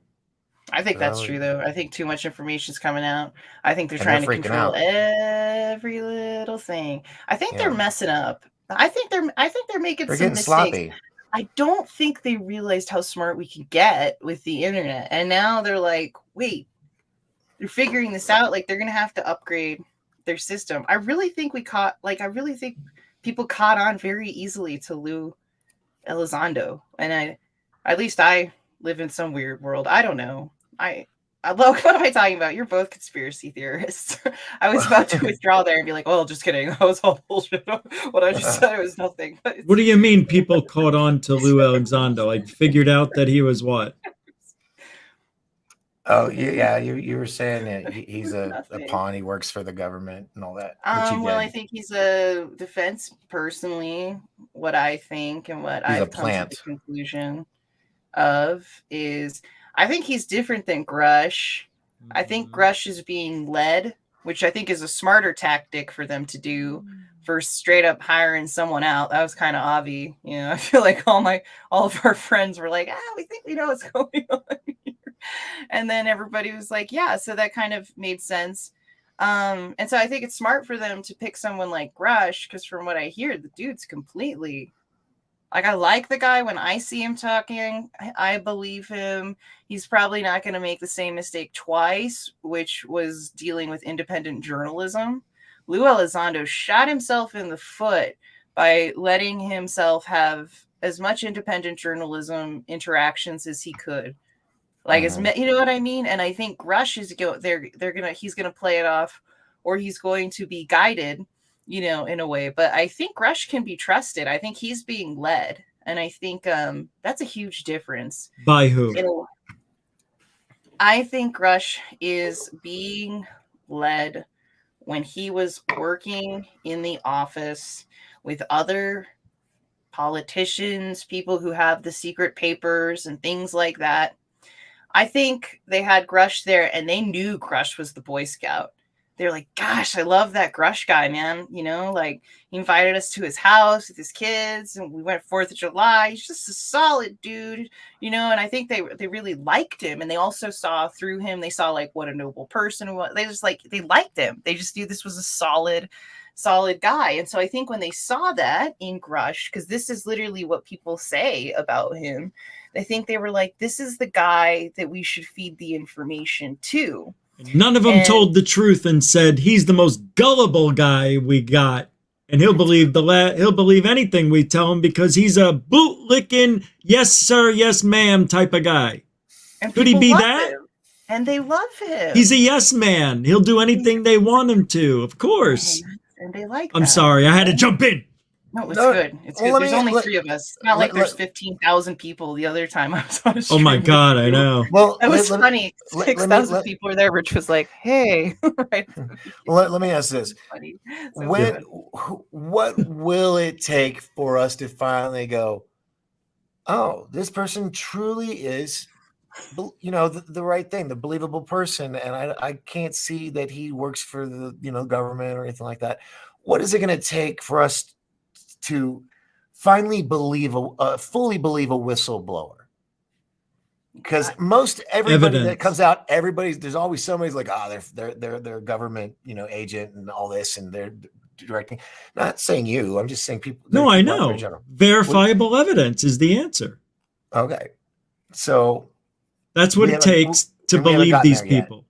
I think that's true, though. I think too much information's coming out. I think they're trying to control every little thing. I think they're messing up. I think they're making some mistakes. Sloppy. I don't think they realized how smart we could get with the internet. And now they're like, wait, they're figuring this out. Like, they're going to have to upgrade their system. I really think people caught on very easily to Lou Elizondo. And at least I live in some weird world. I don't know. What am I talking about? You're both conspiracy theorists. I was about to withdraw there and be like, well, just kidding. That was all bullshit. What I just said, it was nothing. What do you mean people caught on to Lou Elizondo? Like, figured out that he was what? Oh, yeah. You were saying that he's a pawn. He works for the government and all that. Well, I think he's a defense, personally. What I think and what I've come to the conclusion of is I think he's different than Grush. I think Grush is being led, which I think is a smarter tactic for them to do for straight up hiring someone out. That was kind of obvious. I feel like all of our friends were like, we think we know what's going on here. And then everybody was like, yeah, so that kind of made sense. And so I think it's smart for them to pick someone like Grush, because from what I hear, the dude's completely like, I like the guy. When I see him talking, I believe him. He's probably not going to make the same mistake twice, which was dealing with independent journalism. Lou Elizondo shot himself in the foot by letting himself have as much independent journalism interactions as he could. Like, you know what I mean? And I think Grush is he's gonna play it off, or he's going to be guided, in a way. But I think Grush can be trusted. I think he's being led, and I think that's a huge difference. By who? I think Grush is being led when he was working in the office with other politicians, people who have the secret papers and things like that. I think they had Grush there, and they knew Grush was the Boy Scout. They're like, gosh, I love that Grush guy, man. Like, he invited us to his house with his kids, and we went 4th of July. He's just a solid dude, and I think they really liked him. And they also saw through him, they saw like what a noble person was. They just they liked him. They just knew this was a solid guy. And so I think when they saw that in Grush, because this is literally what people say about him, I think they were like, this is the guy that we should feed the information to. None of them told the truth and said he's the most gullible guy we got, and he'll believe anything we tell him because he's a bootlicking yes sir, yes ma'am type of guy. And could he be that? Him. And they love him. He's a yes man. He'll do anything they want him to, of course. And they like. I'm sorry, I had to jump in. No, it's good. It's good. There's only 3 of us. It's not like there's 15,000 people the other time I was on a stream. Oh my God, I know. Well, that was funny. 6,000 people were there. Rich was like, hey. Right. Well, let me ask this. What will it take for us to finally go, oh, this person truly is, the right thing, the believable person, and I can't see that he works for the, government or anything like that. What is it going to take for us to finally fully believe a whistleblower? Because most everybody that comes out, there's always somebody's like, they're government, agent and all this, and they're directing. Not saying you, I'm just saying people. No, I know. Verifiable evidence is the answer. Okay, so that's what it takes to believe these people.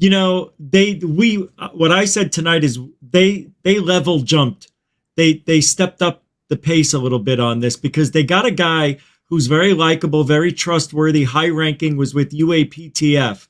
What I said tonight is they level jumped. They stepped up the pace a little bit on this because they got a guy who's very likable, very trustworthy, high ranking, was with UAPTF.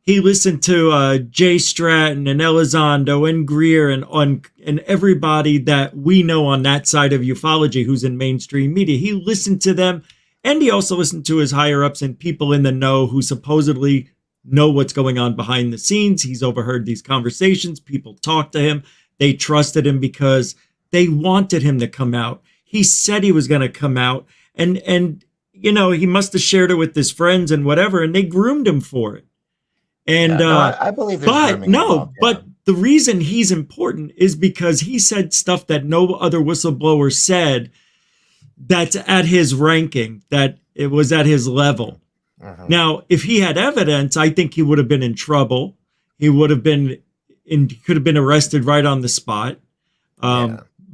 He listened to Jay Stratton and Elizondo and Greer and everybody that we know on that side of ufology who's in mainstream media. He listened to them, and he also listened to his higher ups and people in the know who supposedly know what's going on behind the scenes. He's overheard these conversations. People talk to him. They trusted him because they wanted him to come out. He said he was going to come out, and he must have shared it with his friends and whatever, and they groomed him for it. And I believe there's grooming involved, but the reason he's important is because he said stuff that no other whistleblower said that's at his ranking, that it was at his level. Now, if he had evidence, I think he would have been in trouble. He would have been could have been arrested right on the spot.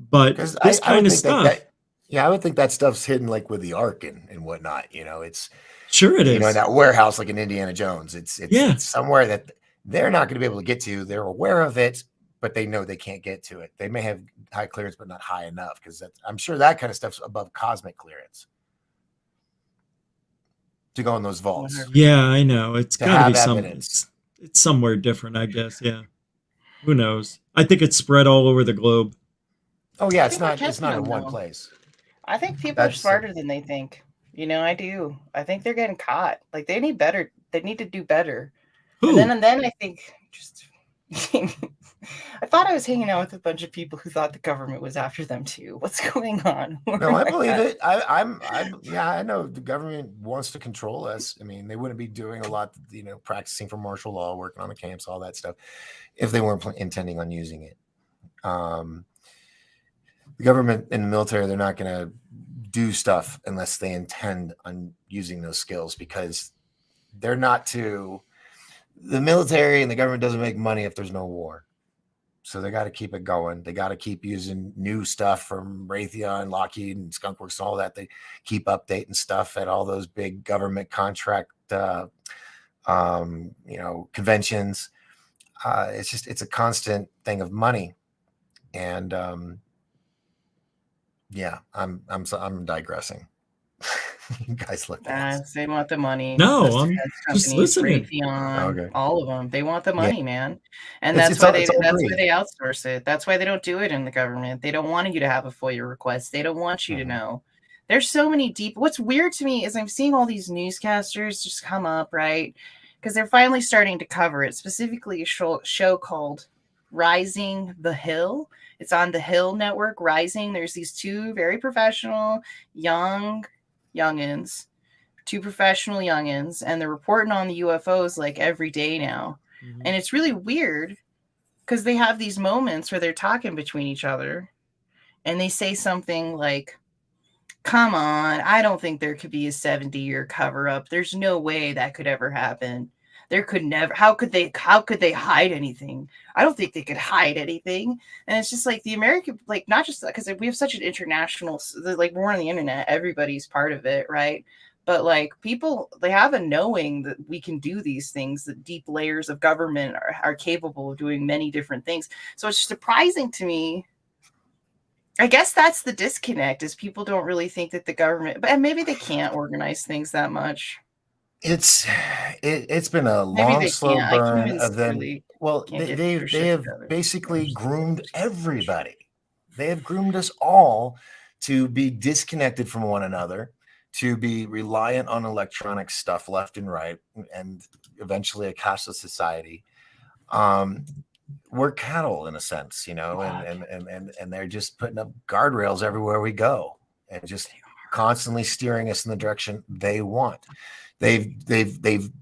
But this kind of stuff. I would think that stuff's hidden like with the Ark and whatnot. It's sure it is. In that warehouse like in Indiana Jones. It's somewhere that they're not going to be able to get to. They're aware of it, but they know they can't get to it. They may have high clearance, but not high enough, because I'm sure that kind of stuff's above cosmic clearance to go in those vaults. Yeah, I know. It's got to be something. It's somewhere different, I guess. Yeah. Who knows? I think it's spread all over the globe. Oh yeah, it's not in one place. I think people are smarter than they think. I do. I think they're getting caught. Like, they need better. They need to do better. Who? And then I think just I thought I was hanging out with a bunch of people who thought the government was after them too. What's going on? No, I believe it. Yeah, I know the government wants to control us. I mean, they wouldn't be doing a lot, practicing for martial law, working on the camps, all that stuff, if they weren't intending on using it. The government and the military, they're not going to do stuff unless they intend on using those skills, because they're not to. The military and the government doesn't make money if there's no war. So they got to keep it going. They got to keep using new stuff from Raytheon, Lockheed, and Skunk Works and all that. They keep updating stuff at all those big government contract, conventions. It's a constant thing of money, and I'm digressing. You guys look at they want the money. No, Those I'm defense just companies, listening. Raytheon, Okay. all of them. They want the Yeah. money, man. And It's that's why all why greed. they outsource it. That's why they don't do it in the government. They don't want you to have a FOIA request. They don't want you to know. There's so many deep. What's weird to me is I'm seeing all these newscasters just come up, right? Because they're finally starting to cover it. Specifically, a show called Rising the Hill. It's on the Hill Network. Rising. There's these two very professional youngins. Two professional youngins, and they're reporting on the UFOs like every day now. And it's really weird because they have these moments where they're talking between each other and they say something like, come on, I don't think there could be a 70-year cover up. There's no way that could ever happen. There could never. How could they hide anything? I don't think they could hide anything. And it's just like the American, like, not just because we have such an international, like, we're on the internet, everybody's part of it, right? But like people, they have a knowing that we can do these things, that deep layers of government are capable of doing many different things. So it's surprising to me. I guess that's the disconnect, is people don't really think that the government, but maybe they can't organize things that much. It's been a Maybe long, they slow can't. burn Humans of them. really Well, can't get they their shit have together. basically groomed everybody. They have groomed us all to be disconnected from one another, to be reliant on electronic stuff left and right, and eventually a cashless society. We're cattle in a sense, and they're just putting up guardrails everywhere we go, and just constantly steering us in the direction they want. They've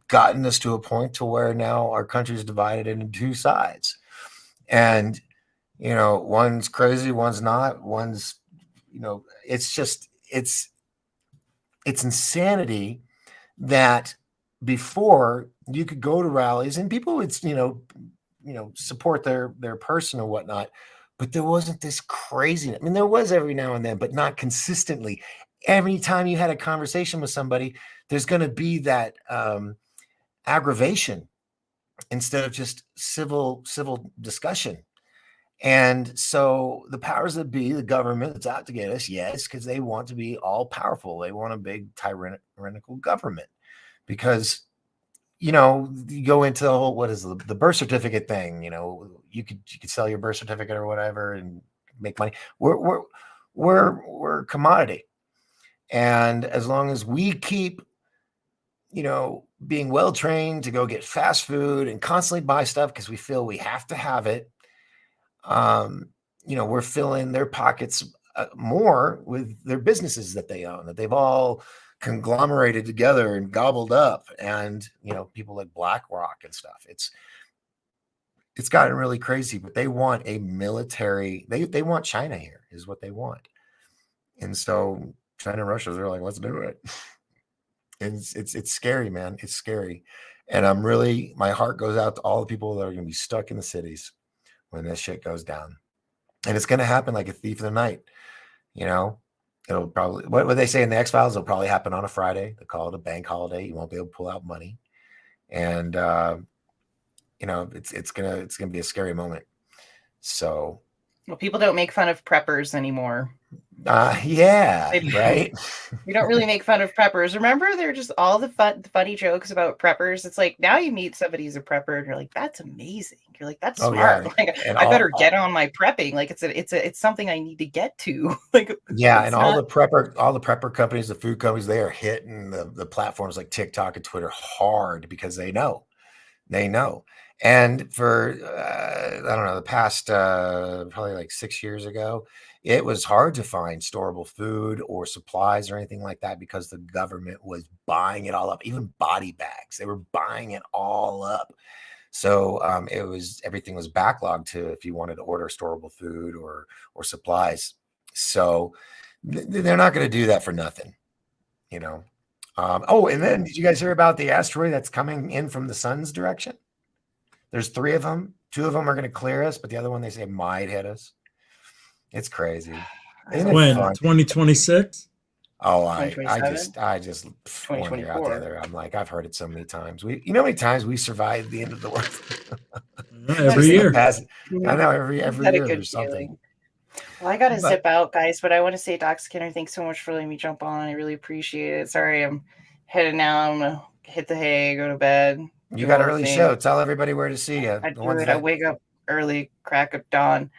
gotten us to a point to where now our country is divided into two sides, and one's crazy, one's not, one's it's insanity that before you could go to rallies and people would support their person or whatnot, but there wasn't this craziness. I mean, there was every now and then, but not consistently. Every time you had a conversation with somebody, there's going to be that aggravation instead of just civil discussion. And so the powers that be, the government that's out to get us, yes, because they want to be all powerful. They want a big tyrannical government, because you go into the whole, what is the birth certificate thing? You could sell your birth certificate or whatever and make money. We're a commodity, and as long as we keep being well trained to go get fast food and constantly buy stuff because we feel we have to have it, we're filling their pockets more with their businesses that they own, that they've all conglomerated together and gobbled up, and people like BlackRock and stuff. It's gotten really crazy, but they want a military. They want China here, is what they want, and so China and Russia, they're like, let's do it. And it's scary, man. It's scary, and my heart goes out to all the people that are going to be stuck in the cities when this shit goes down, and it's going to happen like a thief in the night. It'll probably, what they say in the X-Files, it'll probably happen on a Friday. They call it a bank holiday. You won't be able to pull out money. And, it's going to be a scary moment. So. Well, people don't make fun of preppers anymore. Yeah, right. We don't really make fun of preppers. Remember, they're just all the funny jokes about preppers. It's like, now you meet somebody who's a prepper and you're like, that's amazing. You're like, that's smart. Yeah. Like, I better get on my prepping. Like, it's something I need to get to. Like, yeah. And all the prepper companies, the food companies, they are hitting the platforms like TikTok and Twitter hard because they know. And for I don't know, the past probably like 6 years ago, it was hard to find storable food or supplies or anything like that because the government was buying it all up. Even body bags, they were buying it all up. So it was everything was backlogged to if you wanted to order storable food or supplies. So they're not going to do that for nothing, you know. Oh, and then did you guys hear about the asteroid that's coming in from the sun's direction? There's 3 of them. 2 of them are going to clear us, but the other one they say might hit us. It's crazy. Isn't it When? fun? 2026? Oh, I 2027? just one ear out the 2024. other. I'm like, I've heard it so many times. You know how many times we survived the end of the world? Every Just in the year. past. I know every Had a year good there's something. feeling. Well, I gotta But- zip out, guys, but I want to say, Doc Skinner, thanks so much for letting me jump on. I really appreciate it. Sorry, I'm heading out. I'm gonna hit the hay, go to bed. You do got all an the early things. show. Tell everybody where to see you. I The do ones it. I that wake up early, crack of dawn.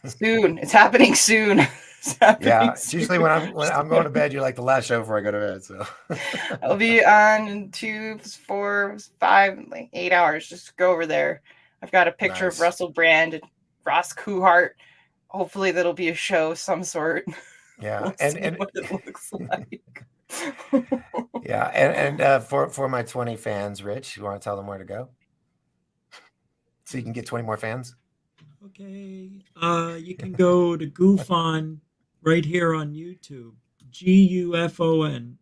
Soon. It's happening soon. It's happening yeah, it's soon. usually when I'm going to bed, you're like the last show before I go to bed. So I'll be on in 2, 4, 5, like 8 hours. Just go over there. I've got a picture Nice. of Russell Brand and Ross Kuhart. Hopefully that'll be a show of some sort. yeah, We'll and see and what it looks like. yeah, and for my 20 fans, Rich, you want to tell them where to go, so you can get 20 more fans. Okay. You can go to GoofOn right here on YouTube. GUFON.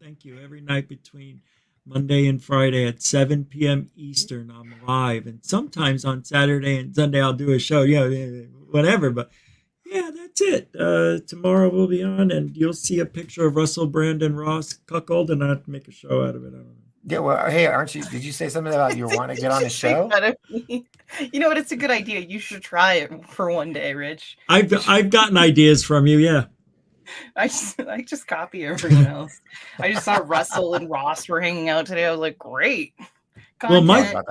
Thank you. Every night between Monday and Friday at 7 p.m. Eastern, I'm live. And sometimes on Saturday and Sunday, I'll do a show. Yeah, whatever. But yeah, that's it. Tomorrow we'll be on, and you'll see a picture of Russell Brand and Ross Cuckold, and I'll make a show out of it. I don't know. Yeah, well, hey, aren't you? Did you say something about you want to get on the show? You know what? It's a good idea. You should try it for one day, Rich. I've gotten ideas from you. Yeah. I just copy everyone else. I just saw Russell and Ross were hanging out today. I was like, great. Well, Content.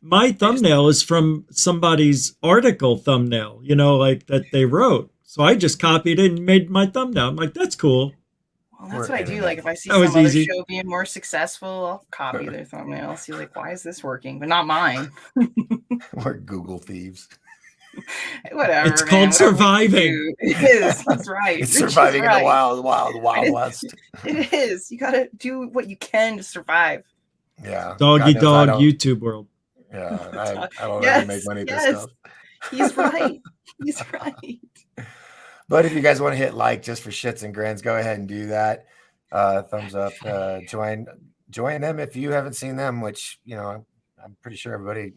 my thumbnail is from somebody's article thumbnail, like that they wrote. So I just copied it and made my thumbnail. I'm like, that's cool. Well, that's what I do. Like if I see That some was other easy. show being more successful, I'll copy their thumbnail. See, like, why is this working? But not mine. We're Google thieves. Whatever. It's man, called whatever surviving. you do. It is. That's right. It's Rich is surviving in right. the wild west. It is. You gotta do what you can to survive. Yeah. Doggy God knows dog I don't- YouTube world. Yeah, I don't Yes, really make money at this yes. stuff. He's right. He's right. But if you guys want to hit like just for shits and grins, go ahead and do that. Thumbs up. Join them if you haven't seen them, which I'm pretty sure everybody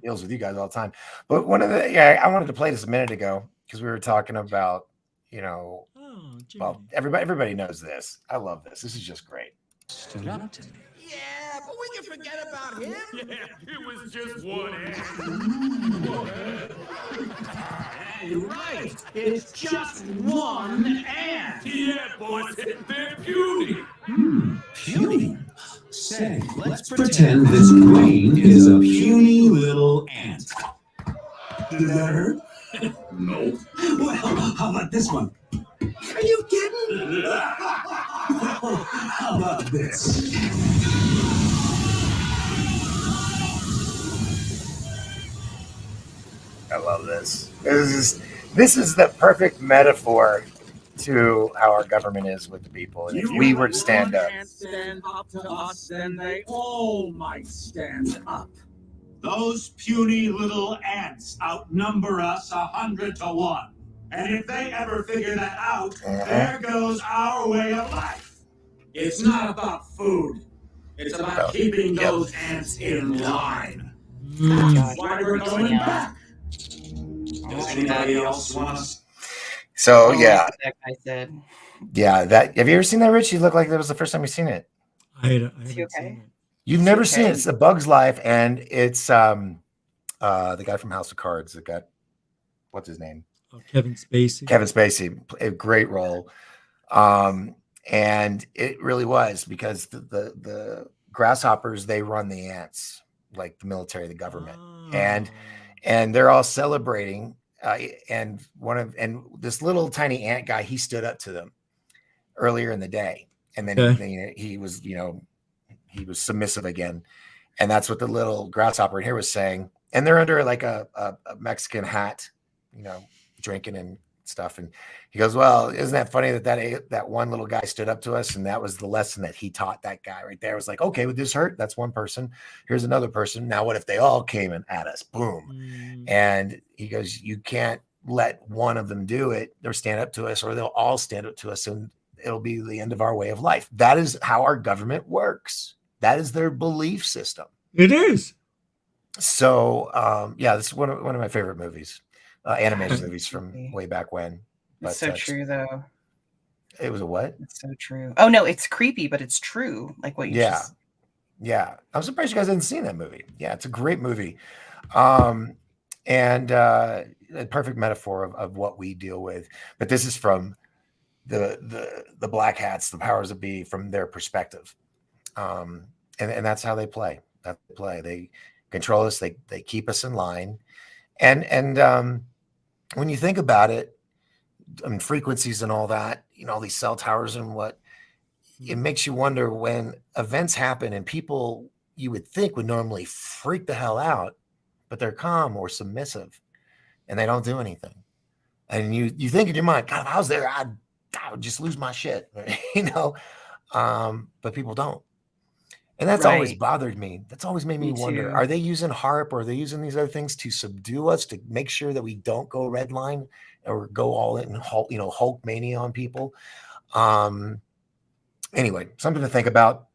deals with you guys all the time. But I wanted to play this a minute ago because we were talking about, well, everybody knows this. I love this. This is just great. Stood up to me. Yeah, but we can forget about him. Yeah, it was just one ant. You're right. It's just one ant. Yeah, boys, they're puny. Puny. Say, let's pretend this grain is a puny little ant. Did that hurt? No. Well, how about this one? Are you kidding? How about this? I love this. This is the perfect metaphor to how our government is with the people. And if we were to stand up. Stand up to us, then they all might stand up. Those puny little ants outnumber us 100 to 1. And if they ever figure that out, there goes our way of life. It's not about food. It's about keeping those ants in line. That's why we're going back. Does anybody else want us? So That guy said. Yeah. Have you ever seen that, Rich? You look like that was the first time you've seen it. I haven't okay? seen it. You've never seen it. It's A Bug's Life, and it's the guy from House of Cards that got what's his name? Oh, Kevin Spacey. Kevin Spacey, a great role. And it really was because the grasshoppers, they run the ants, like the military, the government. And they're all celebrating. And this little tiny ant guy, he stood up to them earlier in the day. And then he was, he was submissive again. And that's what the little grasshopper in here was saying. And they're under like a Mexican hat, drinking and stuff. And he goes, well, isn't that funny that one little guy stood up to us? And that was the lesson that he taught that guy right there. It was like, okay, would this hurt? That's one person. Here's another person. Now, what if they all came in at us? Boom. And he goes, you can't let one of them do it or stand up to us, or they'll all stand up to us. And it'll be the end of our way of life. That is how our government works. That is their belief system. It is. So, this is one of my favorite movies, animated movies from way back when. It's so true, though. It was a what? It's so true. Oh, no, it's creepy, but it's true. Like what you just... Yeah. I'm surprised you guys hadn't seen that movie. Yeah, it's a great movie. And a perfect metaphor of what we deal with. But this is from the black hats, the powers that be, from their perspective. And that's how they play. They control us. They keep us in line. And when you think about it, frequencies and all that, all these cell towers and what, it makes you wonder when events happen and people you would think would normally freak the hell out, but they're calm or submissive and they don't do anything. And you think in your mind, God, if I was there, I would just lose my shit, but people don't. And that's always bothered me. That's always made me wonder, are they using HARP or are they using these other things to subdue us, to make sure that we don't go redline or go all in, Hulk mania on people? Anyway, something to think about,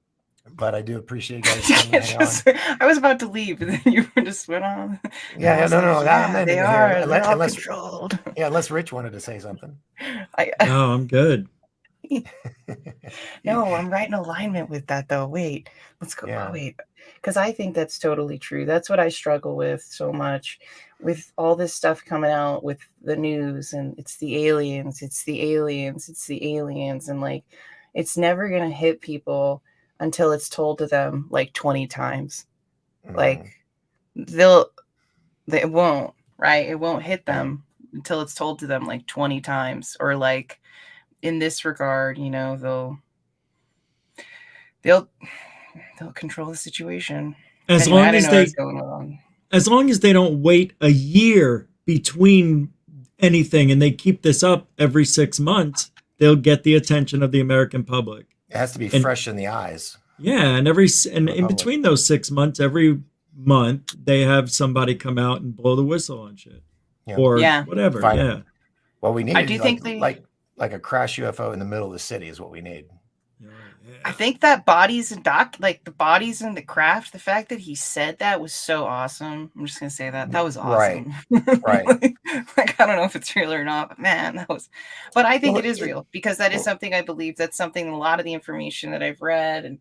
but I do appreciate you guys. I was about to leave, and then you just went on. Yeah, no. They are. They're all controlled. Yeah, unless Rich wanted to say something. No, I'm good. No, I'm right in alignment with that, though. Wait, let's go. Yeah. Wait, because I think that's totally true. That's what I struggle with so much, with all this stuff coming out with the news, and it's the aliens, and like, it's never gonna hit people until it's told to them like 20 times. Like, they won't, right? It won't hit them until it's told to them like 20 times, or like, in this regard, they'll control the situation. As long as they don't wait a year between anything and they keep this up every 6 months, they'll get the attention of the American public. It has to be fresh in the eyes. Yeah, and in between those 6 months, every month they have somebody come out and blow the whistle on shit, or whatever. Yeah. Well, we need. I do think like a crash UFO in the middle of the city is what we need. I think that bodies and the bodies in the craft, the fact that he said that was so awesome. I'm just gonna say that was awesome. Right. Like, I don't know if it's real or not, but man, that was. But I think it is real, because that is something I believe. That's something, a lot of the information that I've read, and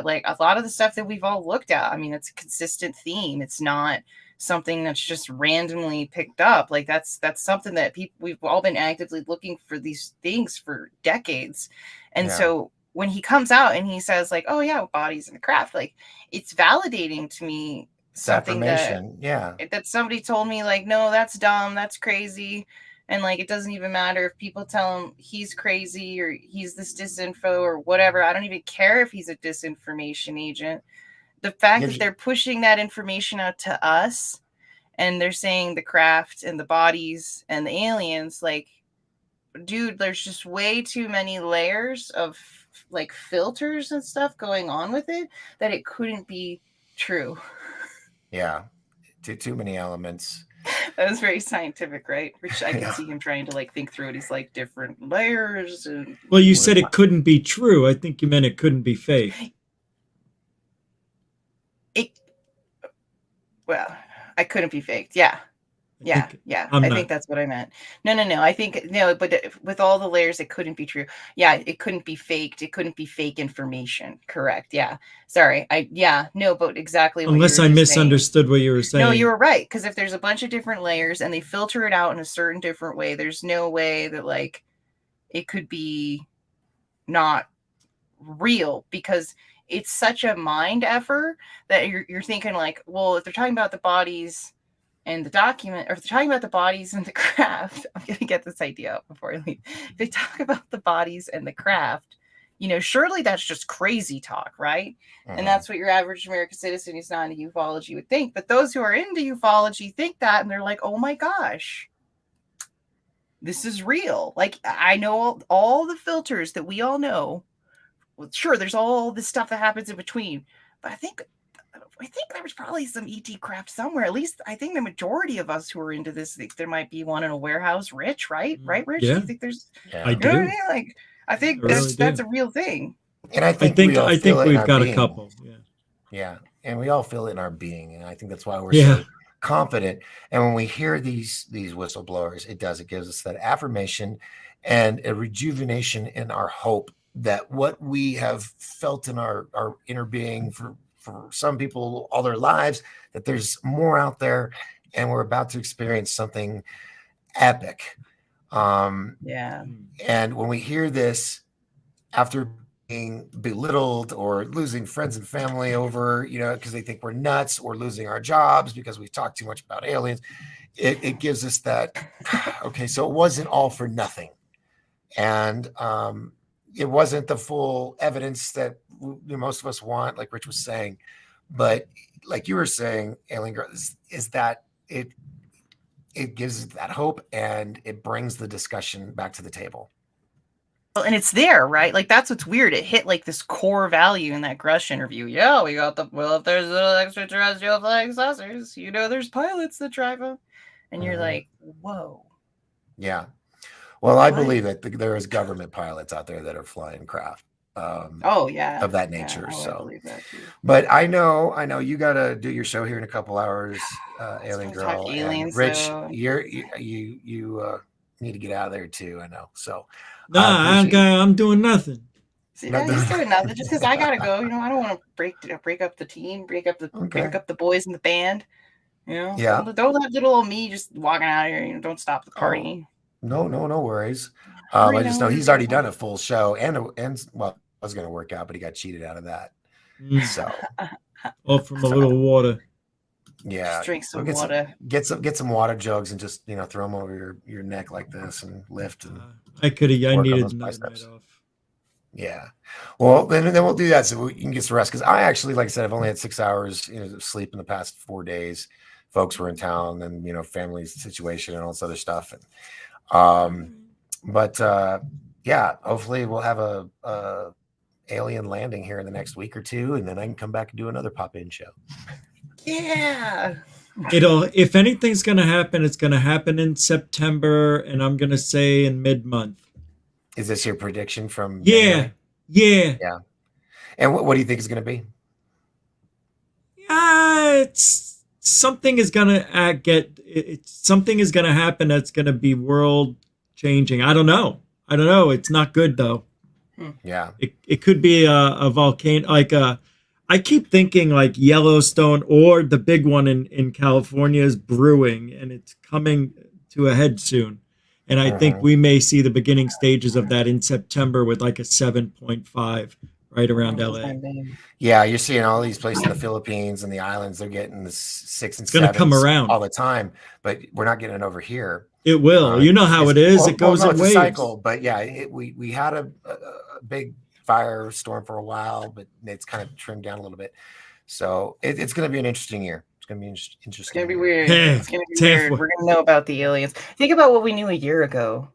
like a lot of the stuff that we've all looked at. I mean, it's a consistent theme. It's not something that's just randomly picked up. Like, that's something that we've all been actively looking for these things for decades, and so when he comes out and he says like, oh yeah, bodies in the craft, like, it's validating to me something that somebody told me, like, no, that's dumb, that's crazy, and like, it doesn't even matter if people tell him he's crazy or he's this disinfo or whatever. I don't even care if he's a disinformation agent. The fact that they're pushing that information out to us, and they're saying the craft and the bodies and the aliens, like, dude, there's just way too many layers of like filters and stuff going on with it that it couldn't be true. Yeah, too many elements. That was very scientific, right? Which I can see him trying to like think through it. He's like, different layers. And well, you said it couldn't be true. I think you meant it couldn't be fake. Well, I couldn't be faked. Yeah. I think that's what I meant. No. I think but with all the layers, it couldn't be true. Yeah, it couldn't be faked. It couldn't be fake information. Correct. Yeah. Sorry. But exactly. Unless I misunderstood what you were saying. No, you were right. Because if there's a bunch of different layers and they filter it out in a certain different way, there's no way that like it could be not real, because it's such a mind effort that you're thinking like, well, if they're talking about the bodies and the document, or if they're talking about the bodies and the craft, I'm going to get this idea out before I leave. If they talk about the bodies and the craft, surely that's just crazy talk, right? Mhm. And that's what your average American citizen who's not into ufology would think. But those who are into ufology think that, and they're like, oh my gosh, this is real. Like, I know all the filters that we all know. Well, sure, there's all this stuff that happens in between, but I think there was probably some ET crap somewhere. At least I think the majority of us who are into this think there might be one in a warehouse. Rich, right? Right, Rich? Yeah. Do you think there's? Yeah. I You know what I do. mean? Like, I think I really that's do. a real thing. And I think we all I feel think it in we've our got being. a couple. Yeah. Yeah, and we all feel it in our being, and I think that's why we're Yeah. so confident. And when we hear these whistleblowers, it gives us that affirmation and a rejuvenation in our hope that what we have felt in our inner being for some people all their lives, that there's more out there, and we're about to experience something epic. Yeah. And when we hear this after being belittled or losing friends and family over, because they think we're nuts, or losing our jobs because we talk too much about aliens, it gives us that, okay, so it wasn't all for nothing. And it wasn't the full evidence that most of us want, like Rich was saying. But like you were saying, Alien Girl, is that it gives that hope, and it brings the discussion back to the table. Well, and it's there, right? Like, that's what's weird. It hit like this core value in that Grush interview. Yeah, we got if there's little extraterrestrial flying saucers, there's pilots that drive them. And you're like, whoa. Yeah. Well, I believe that there is government pilots out there that are flying craft. Oh yeah, of that nature. I So, believe that too. but I know you got to do your show here in a couple hours, Alien We're gonna Girl. talk And aliens, Rich, so- you need to get out of there too. I know. So, Nah, I'm doing nothing. See, he's doing nothing just because I gotta go. I don't want to break up the team, break up the boys in the band. Yeah. Don't let little old me just walking out of here. Don't stop the party. No worries. Hurry I just now. know he's already done a full show, and well, I was going to work out, but he got cheated out of that. So, all from a little water. Yeah, Just drink some get water. Get some water jugs and just throw them over your neck like this and lift. And I needed another biceps. night off. Yeah, well then we'll do that so you can get some rest, because I actually, like I said, I've only had 6 hours of sleep in the past 4 days. Folks were in town, and family situation and all this other stuff, and but yeah, hopefully we'll have a alien landing here in the next week or two, and then I can come back and do another pop-in show. Yeah. If anything's gonna happen, it's gonna happen in September, and I'm gonna say in mid-month. Is this your prediction from? Yeah. Yeah. And what do you think is gonna be? It's something is gonna something is gonna happen that's gonna be world changing. I don't know. It's not good though. Yeah. It could be a volcano, I keep thinking like Yellowstone, or the big one in California is brewing, and it's coming to a head soon. And I think we may see the beginning stages of that in September with like a 7.5 right around LA. Yeah, you're seeing all these places in the Philippines and the islands, they're getting the 6 and 7s gonna come around all the time, but we're not getting it over here. It will. You know how it is. It goes in it's waves. a cycle, but yeah, we had a big firestorm for a while, but it's kind of trimmed down a little bit. So it's going to be an interesting year. It's going to be interesting. It's going to be weird. Hey, it's going to be weird. We're going to know about the aliens. Think about what we knew a year ago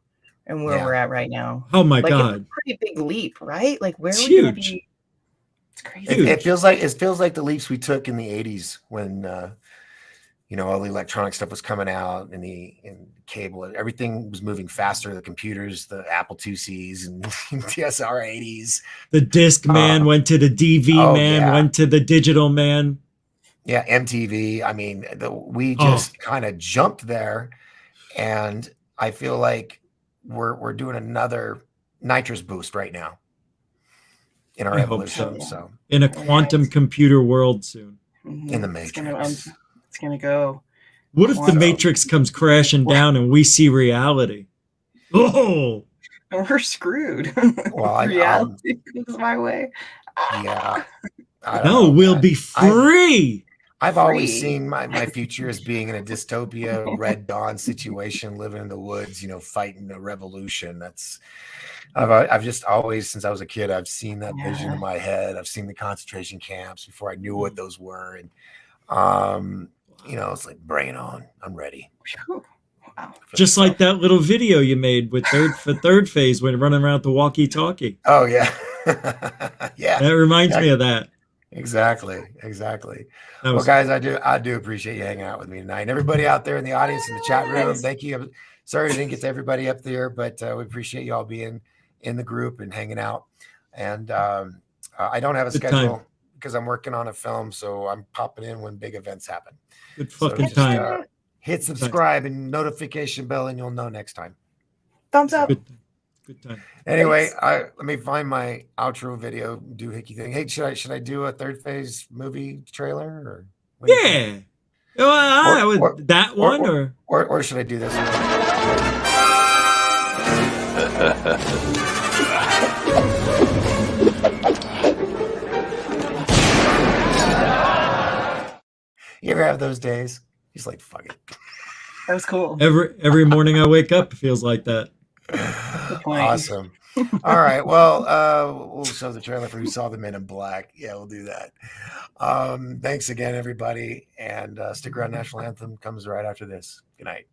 and where we're at right now. Oh my It's God. a pretty big leap, right? Like, where it's are we going to huge. be? It's crazy. It feels like the leaps we took in the 80s when all the electronic stuff was coming out, and the cable, everything was moving faster. The computers, the Apple IICs and TSR 80s. The disc man went to the DV man, went to the digital man. Yeah, MTV. I mean, we just kind of jumped there, and I feel like we're doing another nitrous boost right now in our evolution. So in a quantum computer world soon. In the Matrix. It's gonna go. What if the Matrix comes crashing down and we see reality? Oh, we're screwed. Well, reality comes my way. Yeah. No, we'll be free. I've always seen my future as being in a dystopia, Red Dawn situation, living in the woods, fighting a revolution. I've just always, since I was a kid, I've seen that vision in my head. I've seen the concentration camps before I knew what those were. And, it's like, bring it on. I'm ready. Wow. Just like that little video you made with third phase when running around the walkie-talkie. Oh, yeah. Yeah. That reminds me of that. Exactly. Well, guys, I do appreciate you hanging out with me tonight. And everybody out there in the audience, in the chat room, thank you. Sorry I didn't get to everybody up there, but we appreciate you all being in the group and hanging out. And I don't have a schedule because I'm working on a film, so I'm popping in when big events happen. Good fucking time. Hit subscribe and notification bell, and you'll know next time. Thumbs up. Good time. Anyway, let me find my outro video doohickey thing. Hey, should I do a third phase movie trailer or? Yeah. Well, that one or should I do this one? You ever have those days? He's like, fuck it. That was cool. Every morning I wake up, it feels like that. Awesome. All right. Well, we'll show the trailer for Who Saw the Men in Black. Yeah, we'll do that. Thanks again, everybody. And stick around. National Anthem comes right after this. Good night.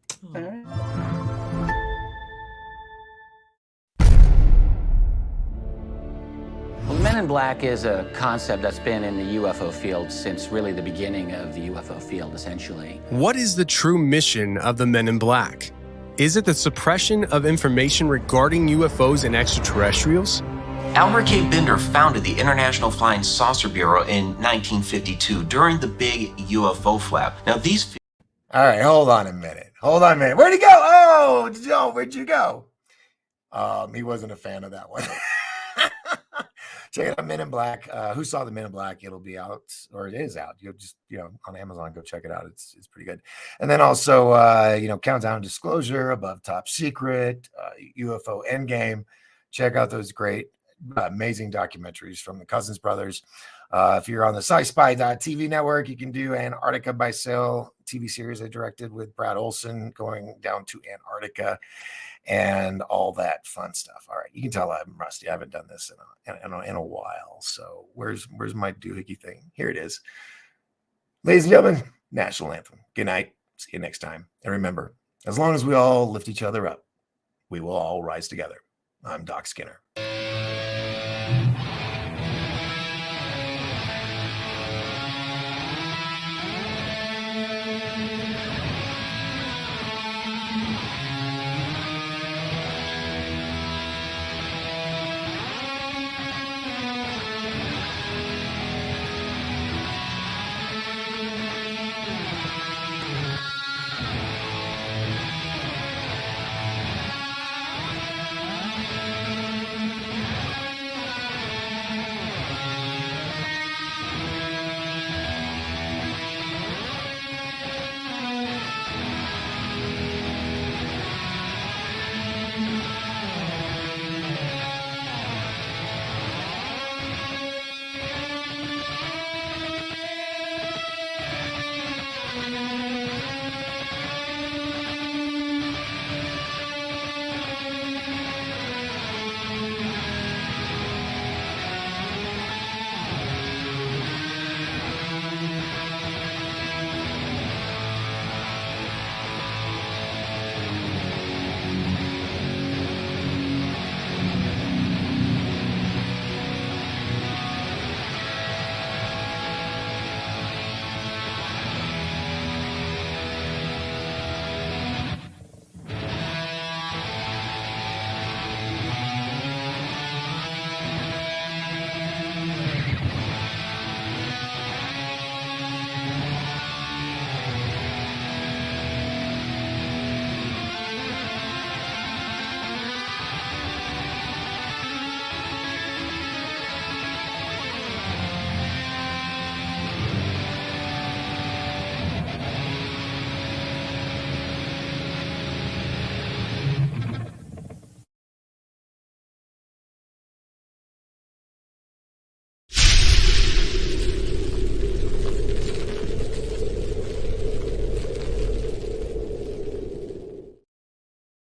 Well, Men in Black is a concept that's been in the UFO field since really the beginning of the UFO field, essentially. What is the true mission of the Men in Black? Is it the suppression of information regarding UFOs and extraterrestrials? Albert K. Bender founded the International Flying Saucer Bureau in 1952 during the big UFO flap. Now these... All right, hold on a minute. Where'd he go? Oh, Joe, where'd you go? He wasn't a fan of that one. Check it out, Men in Black. Who Saw the Men in Black? It'll be out, or it is out. You'll just, on Amazon, go check it out. It's pretty good. And then also, Countdown Disclosure, Above Top Secret, UFO Endgame. Check out those great, amazing documentaries from the Cousins brothers. If you're on the SciSpy.tv network, you can do Antarctica by Sail TV series I directed with Brad Olson, going down to Antarctica and all that fun stuff. All right, you can tell I'm rusty. I haven't done this in a while. So where's my doohickey thing? Here it is. Ladies and gentlemen, National Anthem. Good night. See you next time. And remember, as long as we all lift each other up, we will all rise together. I'm Doc Skinner.